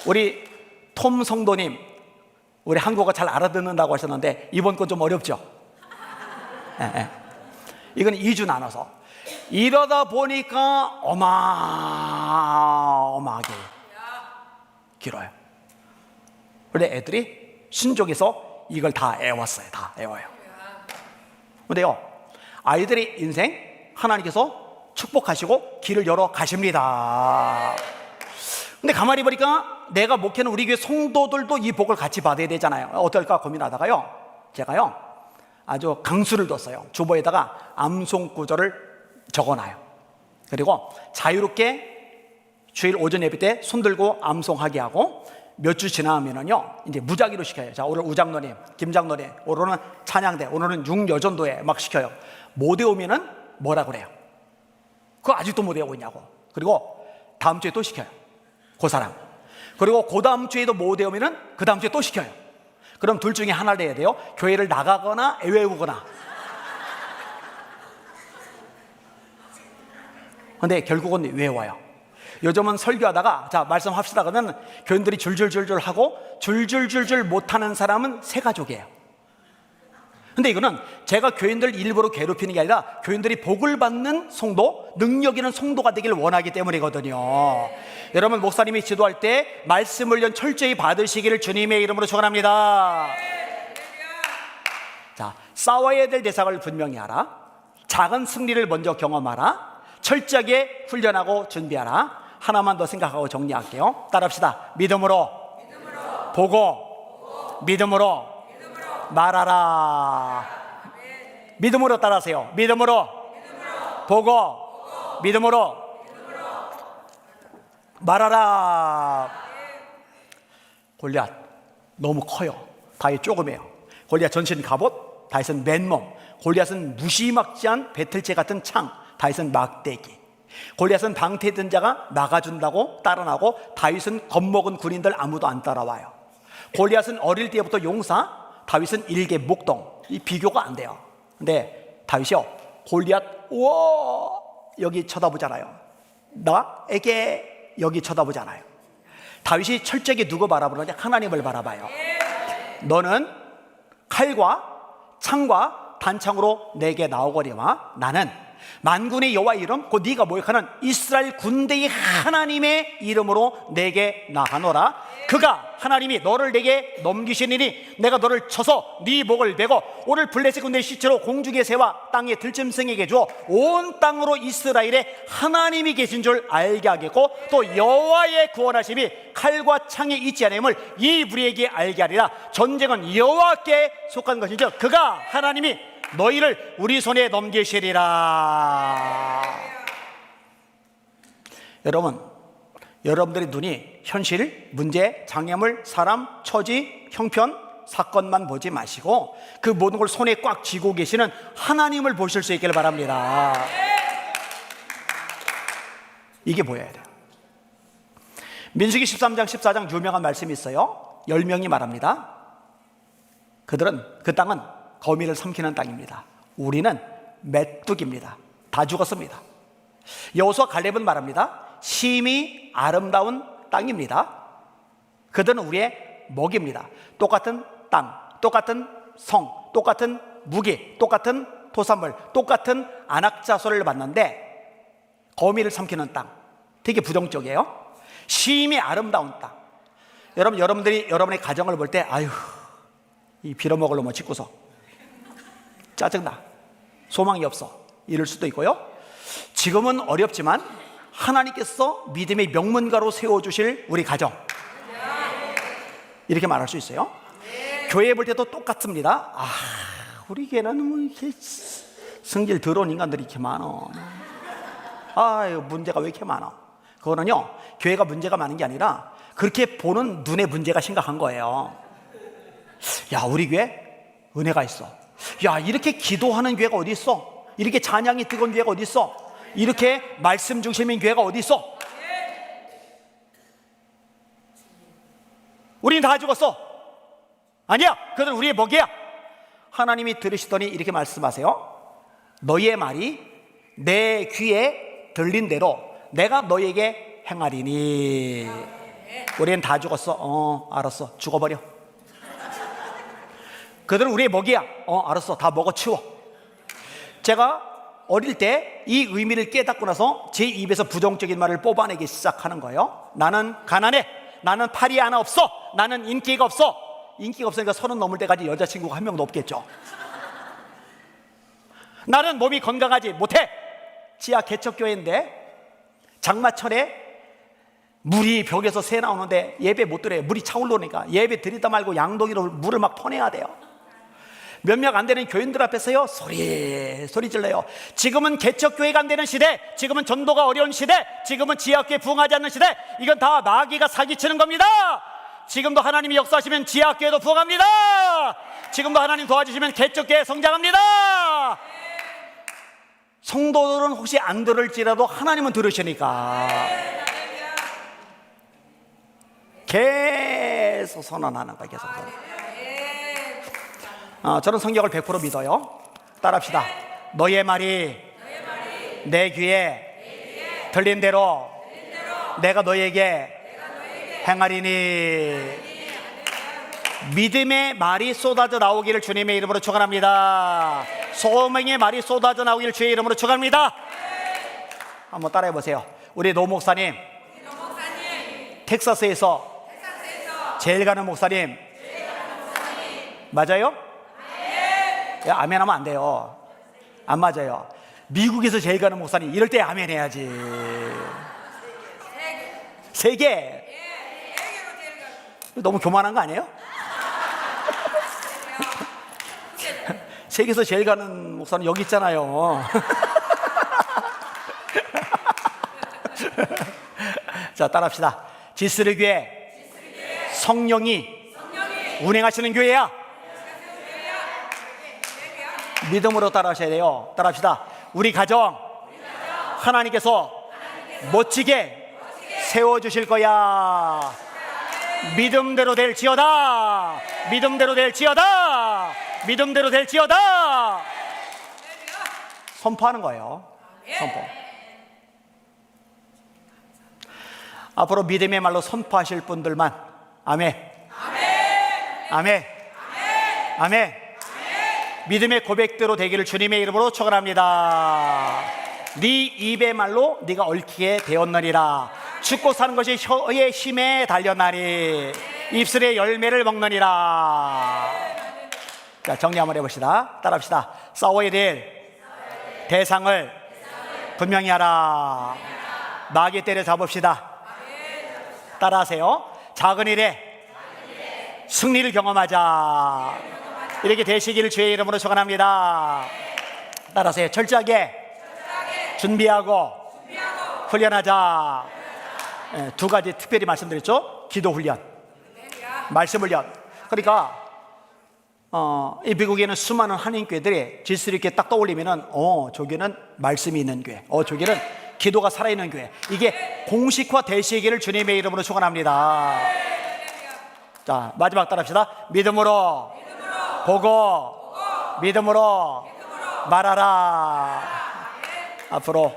우리 톰 성도님, 우리 한국어 잘 알아듣는다고 하셨는데 이번 건 좀 어렵죠? 이건 2주 나눠서 이러다 보니까 어마어마하게 길어요. 원래 애들이 신족에서 이걸 다 애웠어요. 다 애워요. 근데요, 아이들의 인생 하나님께서 축복하시고 길을 열어 가십니다. 근데 가만히 보니까 내가 목회는 우리 교회 성도들도 이 복을 같이 받아야 되잖아요. 어떨까 고민하다가요, 제가요 아주 강수를 뒀어요. 주보에다가 암송 구절을 적어놔요. 그리고 자유롭게 주일 오전 예배 때 손들고 암송하게 하고, 몇 주 지나면은요 이제 무작위로 시켜요. 자, 오늘 우장로님, 김장로님, 오늘은 찬양대, 오늘은 육여전도회 막 시켜요. 못 외우면은 뭐라 그래요? 그거 아직도 못 외우고 있냐고. 그리고 다음 주에 또 시켜요, 그 사람. 그리고 그 다음 주에도 못 외우면은 그 다음 주에 또 시켜요. 그럼 둘 중에 하나를 해야 돼요. 교회를 나가거나 외우거나. 근데 결국은 외워요. 요즘은 설교하다가 자 말씀합시다 그러면 교인들이 줄줄줄줄 하고, 줄줄줄줄 못하는 사람은 새 가족이에요. 근데 이거는 제가 교인들 일부러 괴롭히는 게 아니라 교인들이 복을 받는 성도, 능력 있는 성도가 되길 원하기 때문이거든요. 여러분, 목사님이 지도할 때 말씀 훈련 철저히 받으시기를 주님의 이름으로 축원합니다. 자, 싸워야 될 대상을 분명히 알아. 작은 승리를 먼저 경험하라. 철저하게 훈련하고 준비하라. 하나만 더 생각하고 정리할게요. 따라합시다. 믿음으로 보고 믿음으로 말하라. 믿음으로 따라하세요. 믿음으로 보고 믿음으로 말하라. 골리앗 너무 커요. 다윗 조금해요. 골리앗 전신 갑옷, 다윗은 맨몸. 골리앗은 무시막지한 배틀체 같은 창, 다윗은 막대기. 골리앗은 방태든 자가 막아준다고 따라 나고, 다윗은 겁먹은 군인들 아무도 안 따라와요. 골리앗은 어릴 때부터 용사, 다윗은 일개 목동. 이 비교가 안 돼요. 근데 다윗이요, 골리앗 우와 여기 쳐다보잖아요. 나에게 여기 쳐다보잖아요. 다윗이 철저하게 누구 바라보느냐? 하나님을 바라봐요. 너는 칼과 창과 단창으로 내게 나오거니와 나는 만군의 여호와의 이름 곧 네가 모욕하는 이스라엘 군대의 하나님의 이름으로 내게 나가노라. 그가 하나님이 너를 내게 넘기시니니 내가 너를 쳐서 네 목을 베고 오늘 블레셋 군대의 시체로 공중의 새와 땅의 들짐승에게 주어 온 땅으로 이스라엘에 하나님이 계신 줄 알게 하겠고, 또 여호와의 구원하심이 칼과 창에 있지 않음을 이 무리에게 알게 하리라. 전쟁은 여호와께 속한 것인즉 그가 하나님이 너희를 우리 손에 넘기시리라. 여러분, 여러분들의 눈이 현실, 문제, 장애물, 사람, 처지, 형편, 사건만 보지 마시고 그 모든 걸 손에 꽉 쥐고 계시는 하나님을 보실 수 있기를 바랍니다. 이게 보여야 돼요. 민수기 13장 14장 유명한 말씀이 있어요. 10명이 말합니다. 그들은, 그 땅은 거미를 삼키는 땅입니다. 우리는 메뚜기입니다. 다 죽었습니다. 여호수아 갈렙은 말합니다. 심히 아름다운 땅입니다. 그들은 우리의 먹입니다. 똑같은 땅, 똑같은 성, 똑같은 무기, 똑같은 토산물, 똑같은 안악자소를 받는데 거미를 삼키는 땅, 되게 부정적이에요. 심히 아름다운 땅. 여러분, 여러분들이 여러분의 가정을 볼 때 아유 이 빌어먹을 놈을 짓고서 짜증나, 소망이 없어, 이럴 수도 있고요. 지금은 어렵지만 하나님께서 믿음의 명문가로 세워주실 우리 가정, 이렇게 말할 수 있어요. 교회 볼 때도 똑같습니다. 아, 우리 교회는 뭐 이렇게 성질 더러운 인간들이 이렇게 많어. 아유, 문제가 왜 이렇게 많아. 그거는요, 교회가 문제가 많은 게 아니라 그렇게 보는 눈의 문제가 심각한 거예요. 야, 우리 교회 은혜가 있어. 야, 이렇게 기도하는 교회가 어디 있어? 이렇게 찬양이 뜨거운 교회가 어디 있어? 이렇게 말씀 중심인 교회가 어디 있어? 우린 다 죽었어. 아니야, 그들은 우리의 먹이야. 하나님이 들으시더니 이렇게 말씀하세요. 너희의 말이 내 귀에 들린 대로 내가 너희에게 행하리니. 우리는 다 죽었어. 알았어, 죽어버려. 그들은 우리의 먹이야. 알았어, 다 먹어치워. 제가 어릴 때 이 의미를 깨닫고 나서 제 입에서 부정적인 말을 뽑아내기 시작하는 거예요. 나는 가난해. 나는 팔이 하나 없어. 나는 인기가 없어. 인기가 없으니까 30 넘을 때까지 여자친구가 한 명도 없겠죠. 나는 몸이 건강하지 못해. 지하 개척교회인데 장마철에 물이 벽에서 새 나오는데 예배 못 드려요. 물이 차올르니까 예배 드리다 말고 양동이로 물을 막 퍼내야 돼요. 몇 명 안 되는 교인들 앞에서요 소리 질러요. 지금은 개척교회가 안 되는 시대, 지금은 전도가 어려운 시대, 지금은 지하교회 부흥하지 않는 시대. 이건 다 마귀가 사기치는 겁니다. 지금도 하나님이 역사하시면 지하교회도 부흥합니다. 지금도 하나님 도와주시면 개척교회 성장합니다. 성도들은 혹시 안 들을지라도 하나님은 들으시니까 계속 선언하는 거예요. 계속 선언. 저는 성경을 100% 믿어요. 따라합시다. 너의 말이 내 귀에 들린 대로 내가 너에게 행하리니. 믿음의 말이 쏟아져 나오기를 주님의 이름으로 축원합니다. 소명의 말이 쏟아져 나오기를 주의 이름으로 축원합니다. 한번 따라해 보세요. 우리 노 목사님, 텍사스에서 제일 가는 목사님 맞아요? 야, 아멘 하면 안 돼요. 안 맞아요. 미국에서 제일 가는 목사님 이럴 때 아멘 해야지. 세계. 너무 교만한 거 아니에요? 세계에서 제일 가는 목사는 여기 있잖아요. 자, 따라합시다. 지스르 교회 성령이 운행하시는 교회야. 믿음으로 따라하셔야 돼요. 따라합시다. 우리 가정 하나님께서 멋지게 세워주실 거야. 믿음대로 될지어다. 믿음대로 될지어다. 믿음대로 될지어다. 선포하는 거예요. 선포. 앞으로 믿음의 말로 선포하실 분들만 아멘. 아멘. 아멘. 믿음의 고백대로 되기를 주님의 이름으로 축원합니다. 네 입의 말로 네가 얽히게 되었느니라. 죽고 사는 것이 혀의 힘에 달렸나니 입술의 열매를 먹느니라. 자, 정리 한번 해봅시다. 따라합시다. 싸워야 될 대상을 분명히 하라. 마귀 때려 잡읍시다. 따라하세요. 작은 일에 승리를 경험하자. 이렇게 되시기를 주의 이름으로 축원합니다. 따라하세요. 철저하게 준비하고 훈련하자. 두 가지 특별히 말씀드렸죠. 기도 훈련, 말씀 훈련. 그러니까 이 미국에는 수많은 한인교회들이 질서 있게 딱 떠올리면은 저기는 말씀이 있는 교회, 저기는 기도가 살아있는 교회. 이게 공식화 되시기를 주님의 이름으로 축원합니다. 자, 마지막 따라합시다. 믿음으로 보고 믿음으로 말하라. 앞으로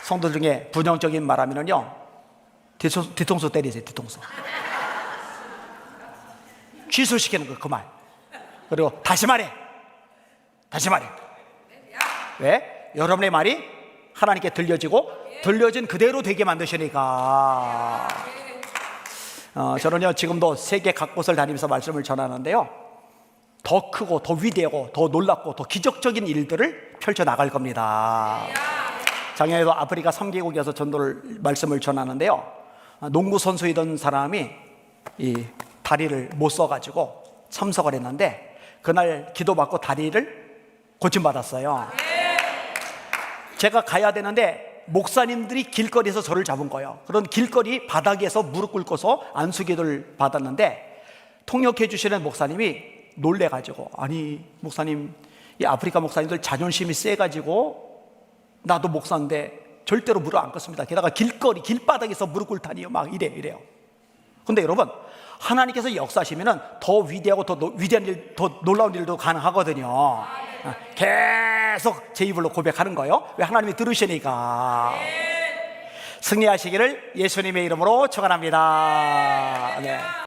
성도 중에 부정적인 말하면은요 뒤통수 때리세요. 뒤통수 취소시키는 거 그 말. 그리고 다시 말해. 왜? 여러분의 말이 하나님께 들려지고 들려진 그대로 되게 만드시니까. 저는요 지금도 세계 각곳을 다니면서 말씀을 전하는데요, 더 크고 더 위대하고 더 놀랍고 더 기적적인 일들을 펼쳐나갈 겁니다. 작년에도 아프리카 3개국에서 전도를 말씀을 전하는데요, 농구 선수이던 사람이 이 다리를 못 써가지고 참석을 했는데 그날 기도받고 다리를 고침받았어요. 제가 가야 되는데 목사님들이 길거리에서 저를 잡은 거예요. 그런 길거리 바닥에서 무릎 꿇고서 안수기도를 받았는데 통역해 주시는 목사님이 놀래가지고, 아니 목사님, 이 아프리카 목사님들 자존심이 세가지고 나도 목사인데 절대로 무릎 안 꿇습니다. 게다가 길거리 길바닥에서 무릎 꿇다니요, 막 이래요. 근데 여러분, 하나님께서 역사하시면은 더 위대하고 더 위대한 일, 더 놀라운 일도 가능하거든요. 계속 제 입으로 고백하는 거예요. 왜? 하나님이 들으시니까. 승리하시기를 예수님의 이름으로 축원합니다. 네.